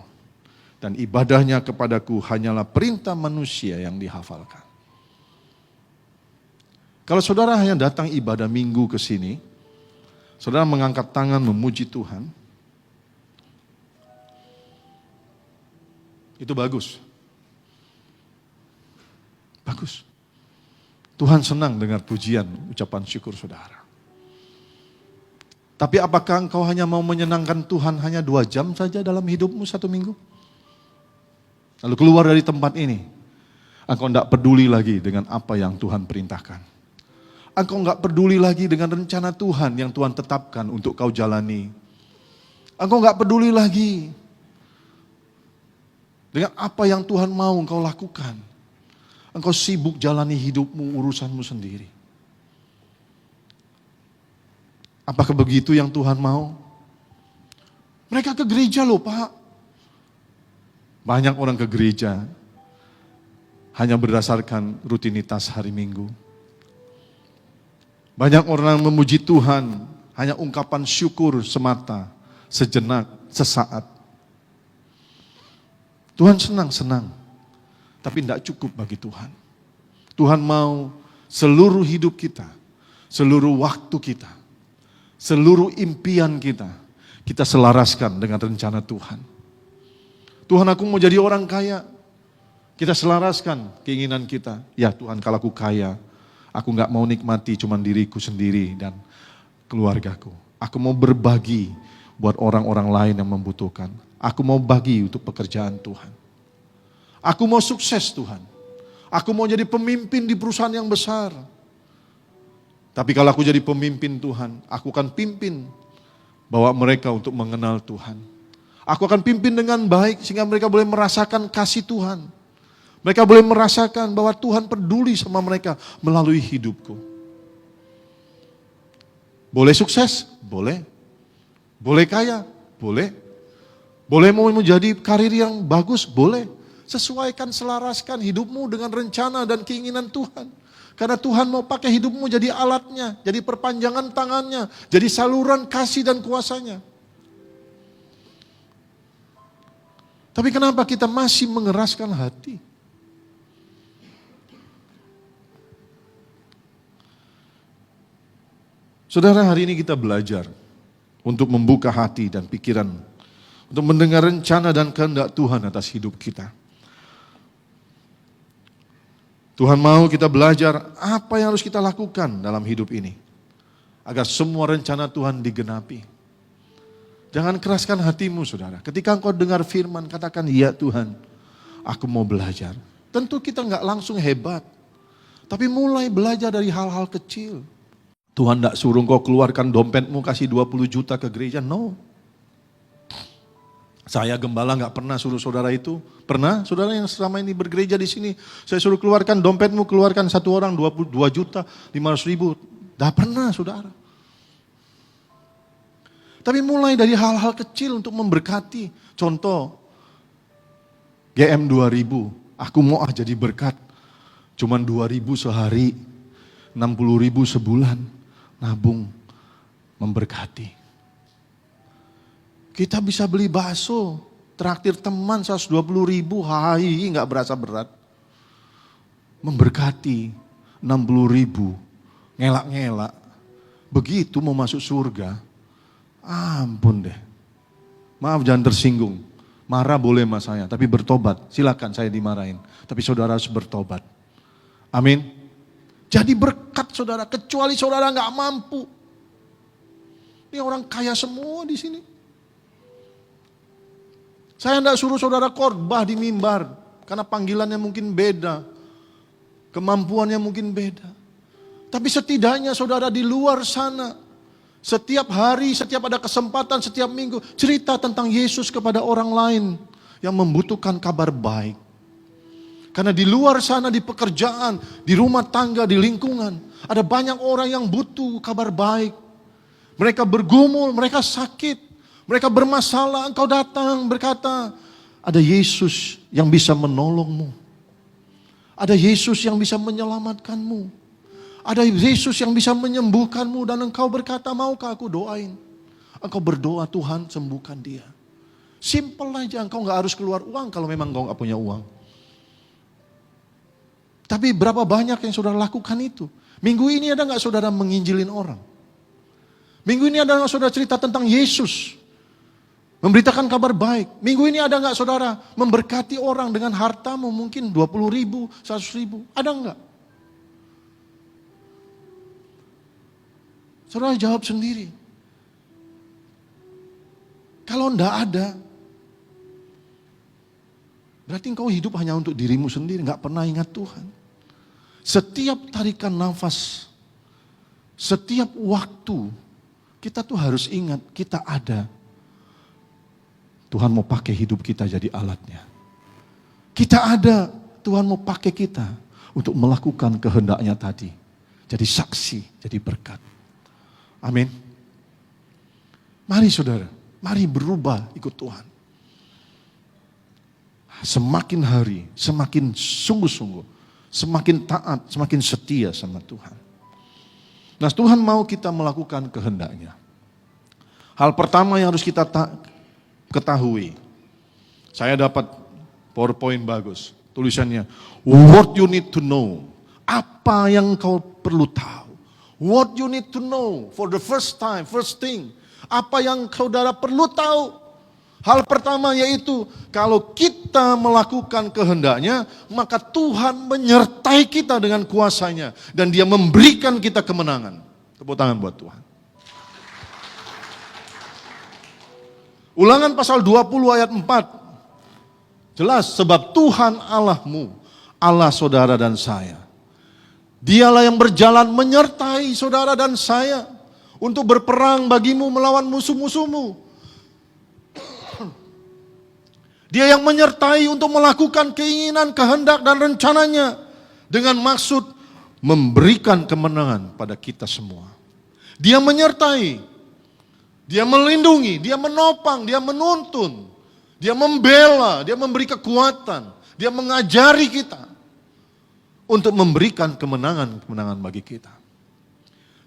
[SPEAKER 2] Dan ibadahnya kepadaku hanyalah perintah manusia yang dihafalkan. Kalau saudara hanya datang ibadah minggu ke sini, saudara mengangkat tangan memuji Tuhan, itu bagus. Bagus. Tuhan senang dengar pujian, ucapan syukur saudara. Tapi apakah engkau hanya mau menyenangkan Tuhan hanya 2 jam saja dalam hidupmu 1 minggu? Lalu keluar dari tempat ini, engkau tidak peduli lagi dengan apa yang Tuhan perintahkan. Engkau tidak peduli lagi dengan rencana Tuhan yang Tuhan tetapkan untuk kau jalani. Engkau tidak peduli lagi dengan apa yang Tuhan mau engkau lakukan. Engkau sibuk jalani hidupmu, urusanmu sendiri. Apakah begitu yang Tuhan mau? Mereka ke gereja loh Pak. Banyak orang ke gereja hanya berdasarkan rutinitas hari Minggu. Banyak orang memuji Tuhan hanya ungkapan syukur semata, sejenak, sesaat. Tuhan senang, tapi tidak cukup bagi Tuhan. Tuhan mau seluruh hidup kita, seluruh waktu kita, seluruh impian kita, kita selaraskan dengan rencana Tuhan. Tuhan, aku mau jadi orang kaya. Kita selaraskan keinginan kita. Ya Tuhan, kalau aku kaya, aku gak mau nikmati cuma diriku sendiri dan keluargaku. Aku mau berbagi buat orang-orang lain yang membutuhkan. Aku mau bagi untuk pekerjaan Tuhan. Aku mau sukses Tuhan. Aku mau jadi pemimpin di perusahaan yang besar. Tapi kalau aku jadi pemimpin Tuhan, aku akan pimpin bawa mereka untuk mengenal Tuhan. Aku akan pimpin dengan baik sehingga mereka boleh merasakan kasih Tuhan. Mereka boleh merasakan bahwa Tuhan peduli sama mereka melalui hidupku. Boleh sukses? Boleh. Boleh kaya? Boleh. Boleh mau menjadi karir yang bagus? Boleh. Sesuaikan, selaraskan hidupmu dengan rencana dan keinginan Tuhan. Karena Tuhan mau pakai hidupmu jadi alatnya, jadi perpanjangan tangannya, jadi saluran kasih dan kuasanya. Tapi kenapa kita masih mengeraskan hati? Saudara, hari ini kita belajar untuk membuka hati dan pikiran, untuk mendengar rencana dan kehendak Tuhan atas hidup kita. Tuhan mau kita belajar apa yang harus kita lakukan dalam hidup ini, agar semua rencana Tuhan digenapi. Jangan keraskan hatimu saudara. Ketika engkau dengar firman, katakan, ya Tuhan, aku mau belajar. Tentu kita nggak langsung hebat. Tapi mulai belajar dari hal-hal kecil. Tuhan nggak suruh engkau keluarkan dompetmu, kasih 20 juta ke gereja. No. Saya gembala nggak pernah suruh saudara itu. Pernah saudara yang selama ini bergereja di sini, saya suruh keluarkan dompetmu, keluarkan satu orang 22 juta, 500 ribu. Nggak pernah saudara. Tapi mulai dari hal-hal kecil untuk memberkati. Contoh, GM 2000, aku mau jadi berkat. Cuman 2.000 sehari, 60.000 sebulan, nabung, memberkati. Kita bisa beli bakso, traktir teman 120.000, hai, gak berasa berat. Memberkati, 60.000, ngelak-ngelak. Begitu mau masuk surga, ampun deh. Maaf jangan tersinggung. Marah boleh sama saya, tapi bertobat. Silakan saya dimarahin. Tapi saudara harus bertobat. Amin. Jadi berkat saudara, kecuali saudara nggak mampu. Ini orang kaya semua di sini. Saya enggak suruh saudara khotbah di mimbar, karena panggilannya mungkin beda. Kemampuannya mungkin beda. Tapi setidaknya saudara di luar sana, setiap hari, setiap ada kesempatan, setiap minggu, cerita tentang Yesus kepada orang lain yang membutuhkan kabar baik. Karena di luar sana, di pekerjaan, di rumah tangga, di lingkungan, ada banyak orang yang butuh kabar baik. Mereka bergumul, mereka sakit, mereka bermasalah, engkau datang berkata, ada Yesus yang bisa menolongmu. Ada Yesus yang bisa menyelamatkanmu. Ada Yesus yang bisa menyembuhkanmu dan engkau berkata, maukah aku doain? Engkau berdoa, Tuhan sembuhkan dia. Simple aja, engkau gak harus keluar uang kalau memang engkau gak punya uang. Tapi berapa banyak yang saudara lakukan itu? Minggu ini ada gak saudara menginjilin orang? Minggu ini ada gak saudara cerita tentang Yesus? Memberitakan kabar baik. Minggu ini ada gak saudara memberkati orang dengan hartamu mungkin 20.000, 100.000? Ada gak? Saudara jawab sendiri. Kalau enggak ada, berarti engkau hidup hanya untuk dirimu sendiri, gak pernah ingat Tuhan. Setiap tarikan nafas, setiap waktu, kita tuh harus ingat kita ada. Tuhan mau pakai hidup kita jadi alatnya. Kita ada, Tuhan mau pakai kita untuk melakukan kehendaknya tadi. Jadi saksi, jadi berkat. Amin. Mari saudara, mari berubah ikut Tuhan. Semakin hari, semakin sungguh-sungguh, semakin taat, semakin setia sama Tuhan. Nah, Tuhan mau kita melakukan kehendaknya. Hal pertama yang harus kita ketahui. Saya dapat PowerPoint bagus. Tulisannya, what you need to know. Apa yang kau perlu tahu. What you need to know for the first time, first thing. Apa yang saudara perlu tahu. Hal pertama yaitu, kalau kita melakukan kehendaknya, maka Tuhan menyertai kita dengan kuasanya. Dan dia memberikan kita kemenangan. Tepuk tangan buat Tuhan. Ulangan pasal 20 ayat 4. Jelas, sebab Tuhan Allahmu, Allah saudara dan saya. Dialah yang berjalan menyertai saudara dan saya untuk berperang bagimu melawan musuh-musuhmu. Dia yang menyertai untuk melakukan keinginan, kehendak dan rencananya dengan maksud memberikan kemenangan pada kita semua. Dia menyertai, dia melindungi, dia menopang, dia menuntun, dia membela, dia memberi kekuatan, dia mengajari kita untuk memberikan kemenangan-kemenangan bagi kita.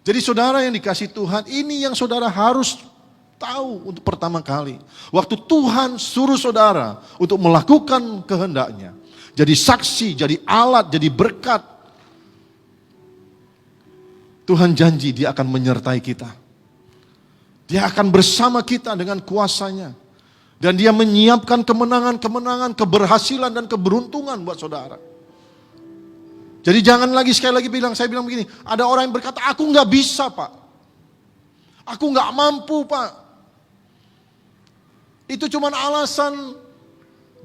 [SPEAKER 2] Jadi saudara yang dikasih Tuhan, ini yang saudara harus tahu untuk pertama kali. Waktu Tuhan suruh saudara untuk melakukan kehendaknya, jadi saksi, jadi alat, jadi berkat, Tuhan janji dia akan menyertai kita. Dia akan bersama kita dengan kuasanya. Dan dia menyiapkan kemenangan-kemenangan, keberhasilan dan keberuntungan buat saudara. Jadi jangan lagi sekali lagi saya bilang begini, ada orang yang berkata, aku gak bisa Pak. Aku gak mampu Pak. Itu cuma alasan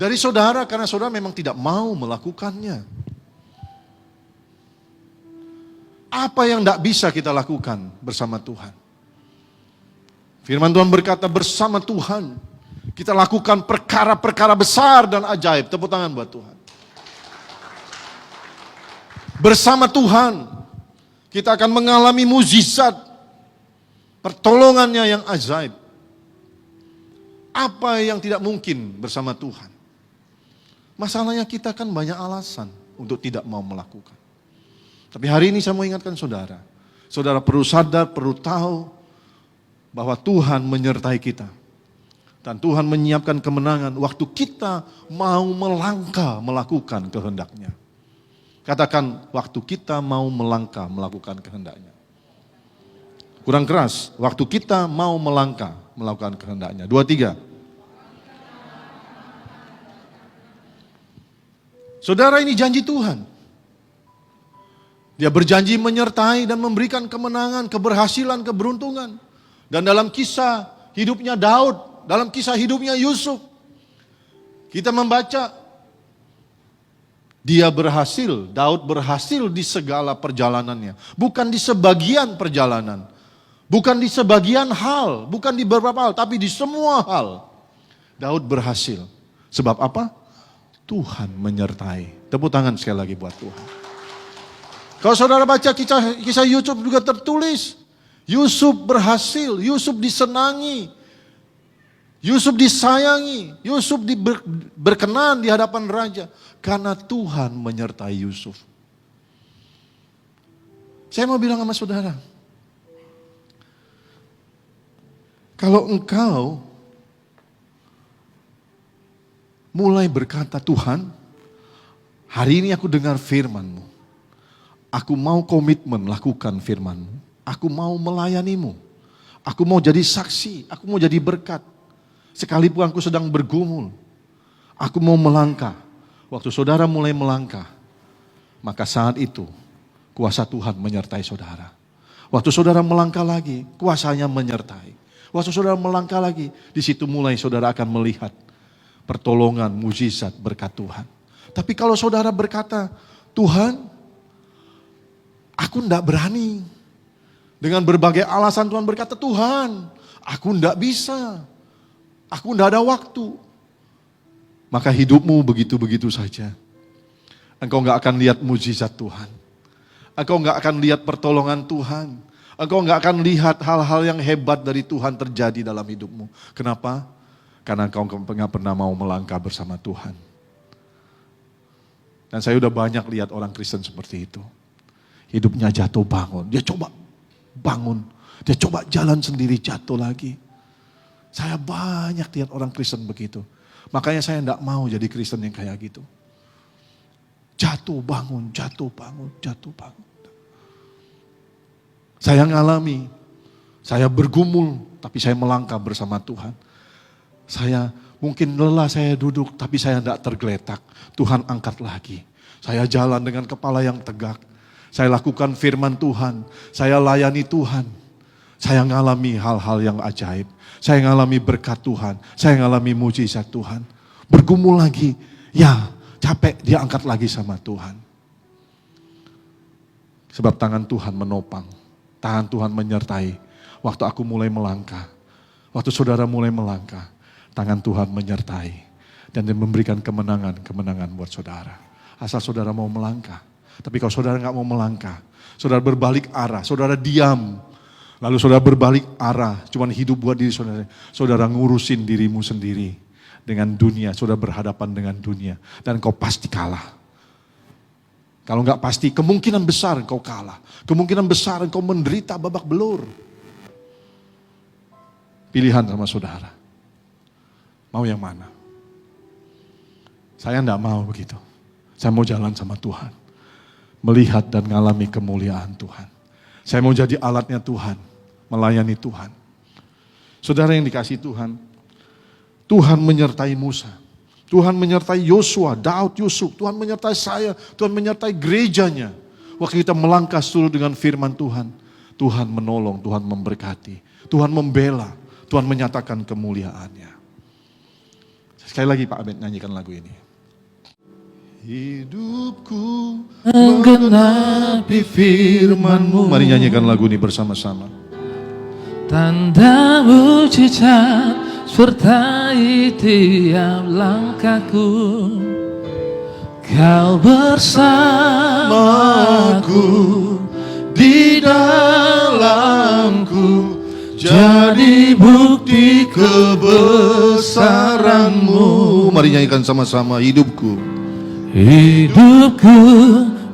[SPEAKER 2] dari saudara karena saudara memang tidak mau melakukannya. Apa yang tidak bisa kita lakukan bersama Tuhan? Firman Tuhan berkata bersama Tuhan kita lakukan perkara-perkara besar dan ajaib. Tepuk tangan buat Tuhan. Bersama Tuhan kita akan mengalami mukjizat, pertolongannya yang ajaib. Apa yang tidak mungkin bersama Tuhan? Masalahnya kita kan banyak alasan untuk tidak mau melakukan. Tapi hari ini saya mau ingatkan saudara. Saudara perlu sadar, perlu tahu bahwa Tuhan menyertai kita. Dan Tuhan menyiapkan kemenangan waktu kita mau melangkah melakukan kehendaknya. Katakan, waktu kita mau melangkah melakukan kehendaknya. Kurang keras, waktu kita mau melangkah melakukan kehendaknya. 2, 3. Saudara, ini janji Tuhan. Dia berjanji menyertai dan memberikan kemenangan, keberhasilan, keberuntungan. Dan dalam kisah hidupnya Daud, dalam kisah hidupnya Yusuf, kita membaca, dia berhasil, Daud berhasil di segala perjalanannya. Bukan di sebagian perjalanan, bukan di sebagian hal, bukan di beberapa hal, tapi di semua hal. Daud berhasil. Sebab apa? Tuhan menyertai. Tepuk tangan sekali lagi buat Tuhan. Kalau saudara baca kisah Yusuf juga tertulis, Yusuf berhasil, Yusuf disenangi, Yusuf disayangi, Yusuf berkenan di hadapan raja. Karena Tuhan menyertai Yusuf. Saya mau bilang sama saudara, kalau engkau mulai berkata, Tuhan, hari ini aku dengar firman-Mu. Aku mau komitmen lakukan firman-Mu. Aku mau melayani-Mu. Aku mau jadi saksi, aku mau jadi berkat. Sekalipun aku sedang bergumul, aku mau melangkah. Waktu saudara mulai melangkah, maka saat itu kuasa Tuhan menyertai saudara. Waktu saudara melangkah lagi, kuasanya menyertai. Waktu saudara melangkah lagi, di situ mulai saudara akan melihat pertolongan, mujizat, berkat Tuhan. Tapi kalau saudara berkata, Tuhan, aku enggak berani. Dengan berbagai alasan Tuhan berkata, Tuhan, aku enggak bisa. Aku enggak ada waktu. Maka hidupmu begitu-begitu saja. Engkau enggak akan lihat mujizat Tuhan. Engkau enggak akan lihat pertolongan Tuhan. Engkau enggak akan lihat hal-hal yang hebat dari Tuhan terjadi dalam hidupmu. Kenapa? Karena engkau enggak pernah mau melangkah bersama Tuhan. Dan saya udah banyak lihat orang Kristen seperti itu. Hidupnya jatuh bangun. Dia coba bangun. Dia coba jalan sendiri, jatuh lagi. Saya banyak lihat orang Kristen begitu. Makanya saya tidak mau jadi Kristen yang kayak gitu. Jatuh bangun, jatuh bangun, jatuh bangun. Saya ngalami, saya bergumul, tapi saya melangkah bersama Tuhan. Saya mungkin lelah, saya duduk, tapi saya tidak tergeletak. Tuhan angkat lagi. Saya jalan dengan kepala yang tegak. Saya lakukan firman Tuhan, saya layani Tuhan. Saya ngalami hal-hal yang ajaib. Saya ngalami berkat Tuhan. Saya ngalami mujizat Tuhan. Bergumul lagi. Ya, capek, dia angkat lagi sama Tuhan. Sebab tangan Tuhan menopang. Tangan Tuhan menyertai. Waktu aku mulai melangkah. Waktu saudara mulai melangkah. Tangan Tuhan menyertai. Dan dia memberikan kemenangan buat saudara. Asal saudara mau melangkah. Tapi kalau saudara nggak mau melangkah. Saudara berbalik arah. Saudara diam. Lalu saudara berbalik arah, cuman hidup buat diri saudara. Saudara ngurusin dirimu sendiri dengan dunia, saudara berhadapan dengan dunia. Dan kau pasti kalah. Kalau enggak pasti, kemungkinan besar kau kalah. Kemungkinan besar kau menderita babak belur. Pilihan sama saudara. Mau yang mana? Saya enggak mau begitu. Saya mau jalan sama Tuhan. Melihat dan mengalami kemuliaan Tuhan. Saya mau jadi alatnya Tuhan. Melayani Tuhan. Saudara yang dikasihi Tuhan. Tuhan menyertai Musa. Tuhan menyertai Yosua, Daud, Yusuf. Tuhan menyertai saya. Tuhan menyertai gerejanya. Waktu kita melangkah seluruh dengan firman Tuhan. Tuhan menolong, Tuhan memberkati. Tuhan membela. Tuhan menyatakan kemuliaannya. Sekali lagi Pak Abed nyanyikan lagu ini. Hidupku menggenapi firman-Mu. Mari nyanyikan lagu ini bersama-sama.
[SPEAKER 1] Tanda mujizat sertai tiap langkahku. Kau bersamaku di dalamku. Jadi bukti kebesaran-Mu.
[SPEAKER 2] Mari nyanyikan sama-sama. Hidupku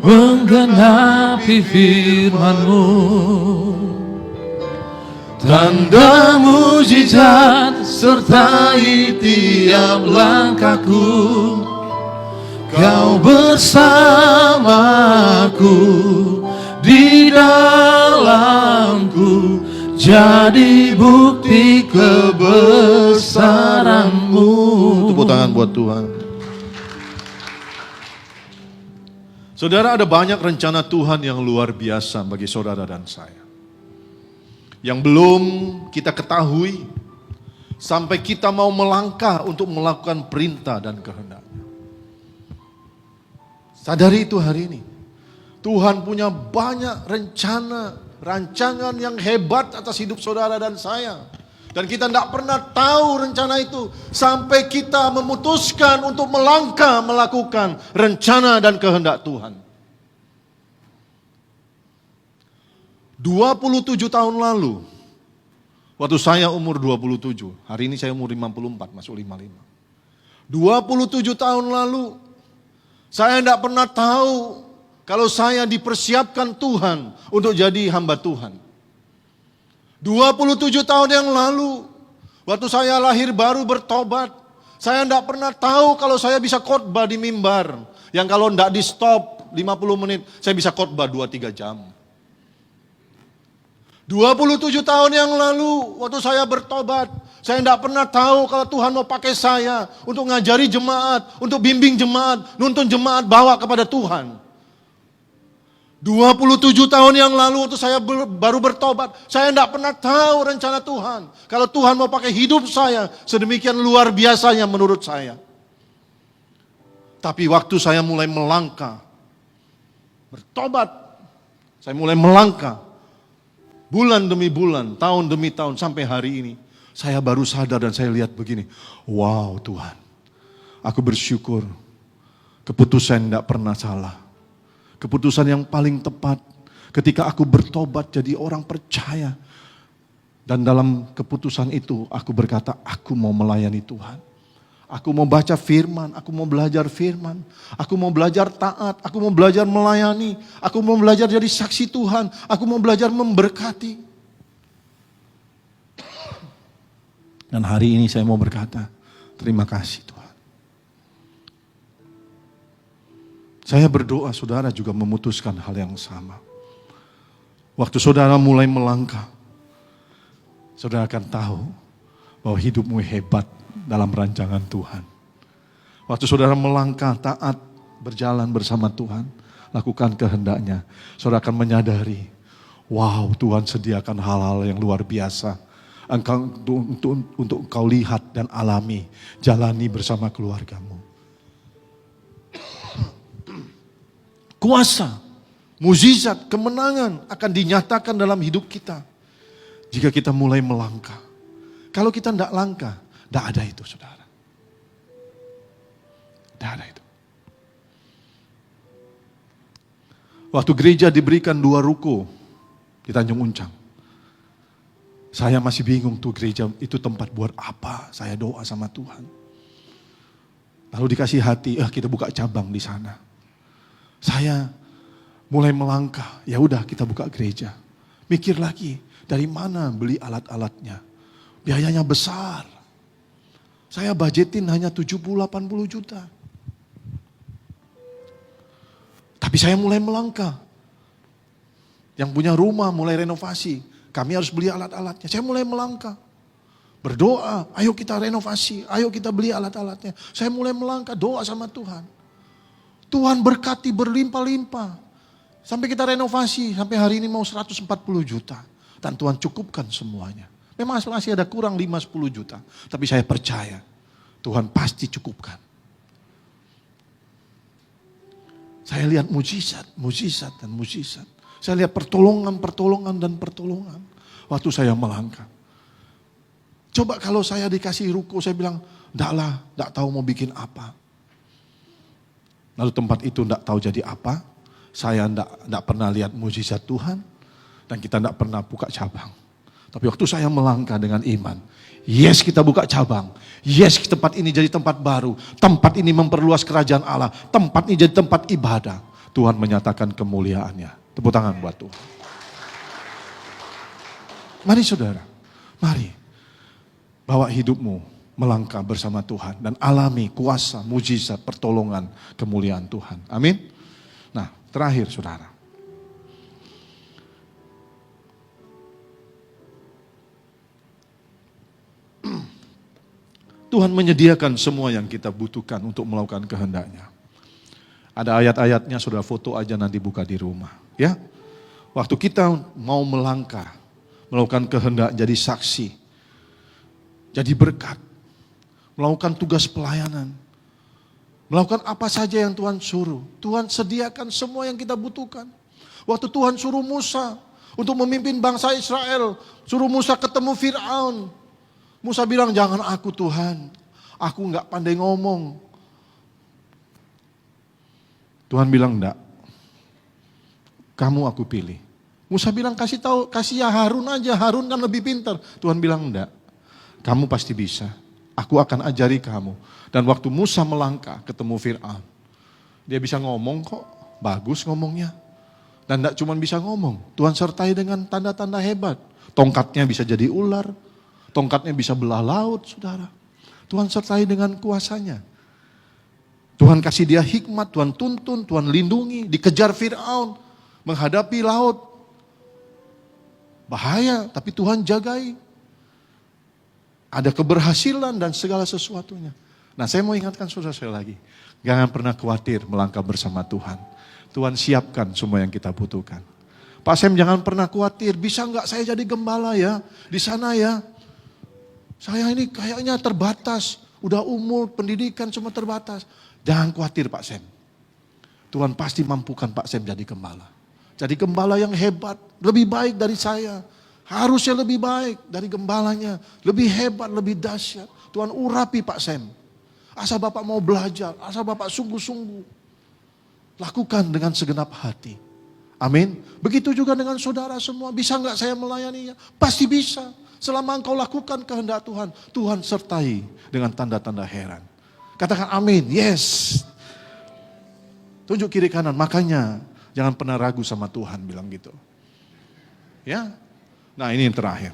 [SPEAKER 1] menggenapi firman-Mu. Tanda mujizat sertai tiap langkahku. Kau bersamaku
[SPEAKER 3] aku di dalamku, jadi bukti kebesaran-Mu.
[SPEAKER 2] Tepuk tangan buat Tuhan. Saudara, ada banyak rencana Tuhan yang luar biasa bagi saudara dan saya. Yang belum kita ketahui sampai kita mau melangkah untuk melakukan perintah dan kehendak-Nya. Sadari itu hari ini. Tuhan punya banyak rancangan yang hebat atas hidup saudara dan saya. Dan kita tidak pernah tahu rencana itu sampai kita memutuskan untuk melangkah melakukan rencana dan kehendak Tuhan. 27 tahun lalu, waktu saya umur 27, hari ini saya umur 54, masuk 55. 27 tahun lalu, saya tidak pernah tahu kalau saya dipersiapkan Tuhan untuk jadi hamba Tuhan. 27 tahun yang lalu, waktu saya lahir baru bertobat, saya tidak pernah tahu kalau saya bisa khotbah di mimbar. Yang kalau tidak di stop 50 menit, saya bisa khotbah 2-3 jam. 27 tahun yang lalu, waktu saya bertobat, saya tidak pernah tahu kalau Tuhan mau pakai saya untuk ngajari jemaat, untuk bimbing jemaat, nuntun jemaat bawa kepada Tuhan. 27 tahun yang lalu waktu saya baru bertobat, saya tidak pernah tahu rencana Tuhan. Kalau Tuhan mau pakai hidup saya, sedemikian luar biasanya menurut saya. Tapi waktu saya mulai melangkah, bertobat, saya mulai melangkah, bulan demi bulan, tahun demi tahun, sampai hari ini, saya baru sadar dan saya lihat begini, wow Tuhan, aku bersyukur, keputusan tidak pernah salah. Keputusan yang paling tepat ketika aku bertobat jadi orang percaya. Dan dalam keputusan itu aku berkata, aku mau melayani Tuhan. Aku mau baca firman, aku mau belajar firman. Aku mau belajar taat, aku mau belajar melayani. Aku mau belajar jadi saksi Tuhan. Aku mau belajar memberkati. Dan hari ini saya mau berkata, terima kasih Tuhan. Saya berdoa saudara juga memutuskan hal yang sama. Waktu saudara mulai melangkah, saudara akan tahu bahwa hidupmu hebat dalam rancangan Tuhan. Waktu saudara melangkah taat, berjalan bersama Tuhan, lakukan kehendak-Nya, saudara akan menyadari, wow Tuhan sediakan hal-hal yang luar biasa untuk engkau lihat dan alami, jalani bersama keluargamu. Kuasa, mukjizat, kemenangan akan dinyatakan dalam hidup kita jika kita mulai melangkah. Kalau kita tidak langkah, tidak ada itu saudara. Tidak ada itu. Waktu gereja diberikan 2 ruko di Tanjung Uncang, saya masih bingung tuh gereja itu tempat buat apa. Saya doa sama Tuhan. Lalu dikasih hati, kita buka cabang di sana. Saya mulai melangkah, ya udah kita buka gereja. Mikir lagi, dari mana beli alat-alatnya? Biayanya besar. Saya budgetin hanya 70-80 juta. Tapi saya mulai melangkah. Yang punya rumah mulai renovasi, kami harus beli alat-alatnya. Saya mulai melangkah. Berdoa, ayo kita renovasi, ayo kita beli alat-alatnya. Saya mulai melangkah, doa sama Tuhan. Tuhan berkati berlimpah-limpah. Sampai kita renovasi, sampai hari ini mau 140 juta. Dan Tuhan cukupkan semuanya. Memang masih ada kurang 5-10 juta. Tapi saya percaya, Tuhan pasti cukupkan. Saya lihat mujizat, dan mujizat. Saya lihat pertolongan dan pertolongan. Waktu saya melangkah. Coba kalau saya dikasih ruko, saya bilang, enggak tahu mau bikin apa. Lalu tempat itu tidak tahu jadi apa. Saya tidak pernah lihat mujizat Tuhan. Dan kita tidak pernah buka cabang. Tapi waktu saya melangkah dengan iman. Yes kita buka cabang. Yes tempat ini jadi tempat baru. Tempat ini memperluas kerajaan Allah. Tempat ini jadi tempat ibadah. Tuhan menyatakan kemuliaannya. Tepuk tangan buat Tuhan. Mari saudara. Mari. Bawa hidupmu melangkah bersama Tuhan dan alami kuasa, mujizat, pertolongan, kemuliaan Tuhan. Amin. Nah, Terakhir saudara. Tuhan menyediakan semua yang kita butuhkan untuk melakukan kehendak-Nya. Ada ayat-ayatnya, saudara foto aja nanti buka di rumah. Ya, waktu kita mau melangkah, melakukan kehendak, jadi saksi, jadi berkat, melakukan tugas pelayanan, melakukan apa saja yang Tuhan suruh. Tuhan sediakan semua yang kita butuhkan. Waktu Tuhan suruh Musa untuk memimpin bangsa Israel, suruh Musa ketemu Fir'aun. Musa bilang, jangan aku Tuhan, aku enggak pandai ngomong. Tuhan bilang, enggak, kamu aku pilih. Musa bilang, kasih ya Harun aja, Harun kan lebih pintar. Tuhan bilang, enggak, kamu pasti bisa, aku akan ajari kamu. Dan waktu Musa melangkah ketemu Fir'aun, dia bisa ngomong kok, bagus ngomongnya. Dan enggak cuma bisa ngomong, Tuhan sertai dengan tanda-tanda hebat. Tongkatnya bisa jadi ular, tongkatnya bisa belah laut, saudara. Tuhan sertai dengan kuasanya. Tuhan kasih dia hikmat, Tuhan tuntun, Tuhan lindungi, dikejar Fir'aun, menghadapi laut. Bahaya, tapi Tuhan jagai. Ada keberhasilan dan segala sesuatunya. Nah, saya mau ingatkan saudara saya lagi. Jangan pernah khawatir melangkah bersama Tuhan. Tuhan siapkan semua yang kita butuhkan. Pak Sam, jangan pernah khawatir, bisa enggak saya jadi gembala ya di sana ya? Saya ini kayaknya terbatas, udah umur, pendidikan semua terbatas. Jangan khawatir Pak Sam. Tuhan pasti mampukan Pak Sam jadi gembala. Jadi gembala yang hebat, lebih baik dari saya. Harusnya lebih baik dari gembalanya. Lebih hebat, lebih dahsyat. Tuhan urapi Pak Sam. Asal Bapak mau belajar, asal Bapak sungguh-sungguh. Lakukan dengan segenap hati. Amin. Begitu juga dengan saudara semua. Bisa enggak saya melayaninya? Pasti bisa. Selama engkau lakukan kehendak Tuhan, Tuhan sertai dengan tanda-tanda heran. Katakan amin, yes. Tunjuk kiri kanan, makanya jangan pernah ragu sama Tuhan, bilang gitu. Ya, nah ini yang terakhir.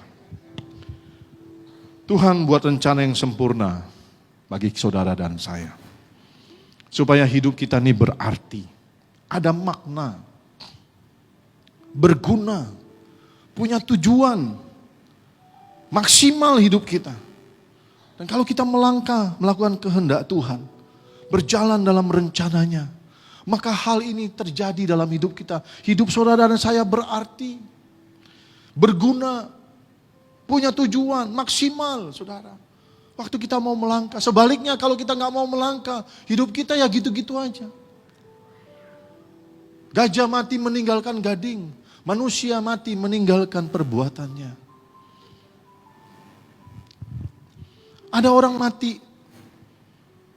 [SPEAKER 2] Tuhan buat rencana yang sempurna bagi saudara dan saya. Supaya hidup kita ini berarti, ada makna, berguna, punya tujuan. Maksimal hidup kita. Dan kalau kita melangkah, melakukan kehendak Tuhan, berjalan dalam rencananya, maka hal ini terjadi dalam hidup kita. Hidup saudara dan saya berarti, berguna, punya tujuan, maksimal saudara. Waktu kita mau melangkah, sebaliknya kalau kita nggak mau melangkah, hidup kita ya gitu-gitu aja. Gajah mati meninggalkan gading, manusia mati meninggalkan perbuatannya. Ada orang mati,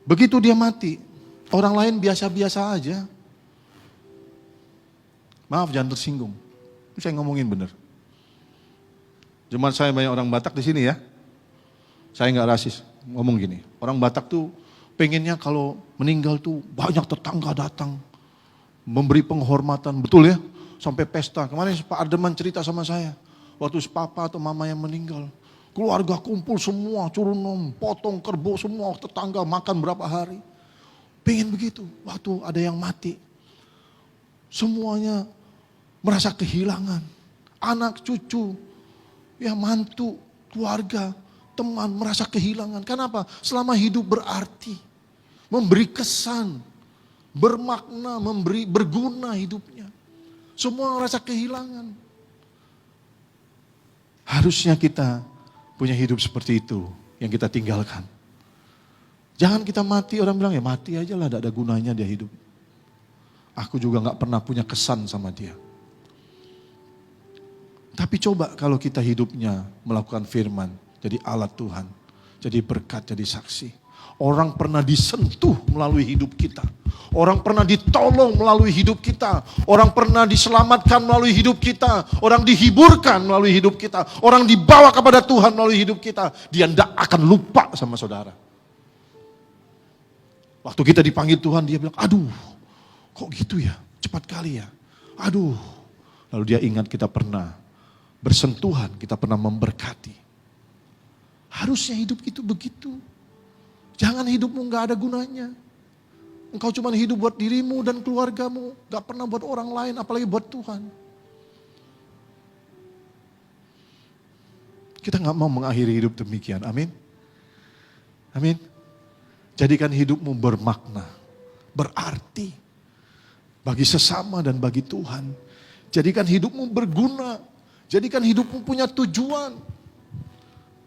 [SPEAKER 2] begitu dia mati, orang lain biasa-biasa aja. Maaf jangan tersinggung, saya ngomongin bener. Jemaat saya banyak orang Batak di sini ya, saya nggak rasis, ngomong gini. Orang Batak tuh pengennya kalau meninggal tuh banyak tetangga datang, memberi penghormatan, betul ya, sampai pesta. Kemarin Pak Ardeman cerita sama saya, waktu papa atau mama yang meninggal. Keluarga kumpul semua, curunom, potong kerbau semua, tetangga makan berapa hari. Pengen begitu, waktu ada yang mati. Semuanya merasa kehilangan. Anak, cucu, ya mantu, keluarga, teman merasa kehilangan. Kenapa? Selama hidup berarti, memberi kesan, bermakna, berguna hidupnya. Semua merasa kehilangan. Harusnya kita punya hidup seperti itu yang kita tinggalkan. Jangan kita mati, orang bilang ya mati aja lah, tidak ada gunanya dia hidup. Aku juga gak pernah punya kesan sama dia. Tapi coba kalau kita hidupnya melakukan firman, jadi alat Tuhan, jadi berkat, jadi saksi. Orang pernah disentuh melalui hidup kita. Orang pernah ditolong melalui hidup kita. Orang pernah diselamatkan melalui hidup kita. Orang dihiburkan melalui hidup kita. Orang dibawa kepada Tuhan melalui hidup kita. Dia tidak akan lupa sama saudara. Waktu kita dipanggil Tuhan, dia bilang, aduh kok gitu ya, cepat kali ya. Aduh, lalu dia ingat kita pernah bersentuhan, kita pernah memberkati. Harusnya hidup itu begitu. Jangan hidupmu gak ada gunanya. Engkau cuma hidup buat dirimu dan keluargamu, gak pernah buat orang lain, apalagi buat Tuhan. Kita gak mau mengakhiri hidup demikian, amin. Amin. Jadikan hidupmu bermakna, berarti bagi sesama dan bagi Tuhan. Jadikan hidupmu berguna, jadikan hidupmu punya tujuan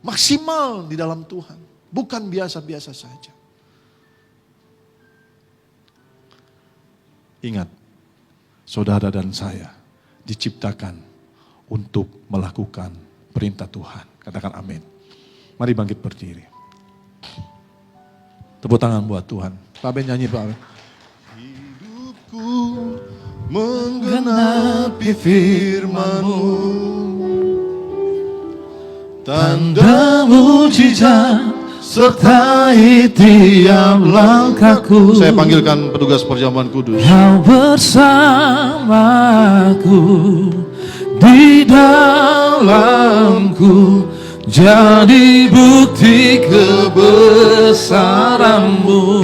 [SPEAKER 2] maksimal di dalam Tuhan, bukan biasa-biasa saja. Ingat, saudara dan saya diciptakan untuk melakukan perintah Tuhan. Katakan amin. Mari bangkit berdiri. Tepuk tangan buat Tuhan. Pak Ben nyanyi Pak Ben. Hidupku menggenapi firman-Mu,
[SPEAKER 3] tanda mujizat sertai tiap langkahku.
[SPEAKER 2] Saya panggilkan petugas perjamuan kudus.
[SPEAKER 3] Kau bersamaku di dalamku, jadi bukti kebesaran-Mu.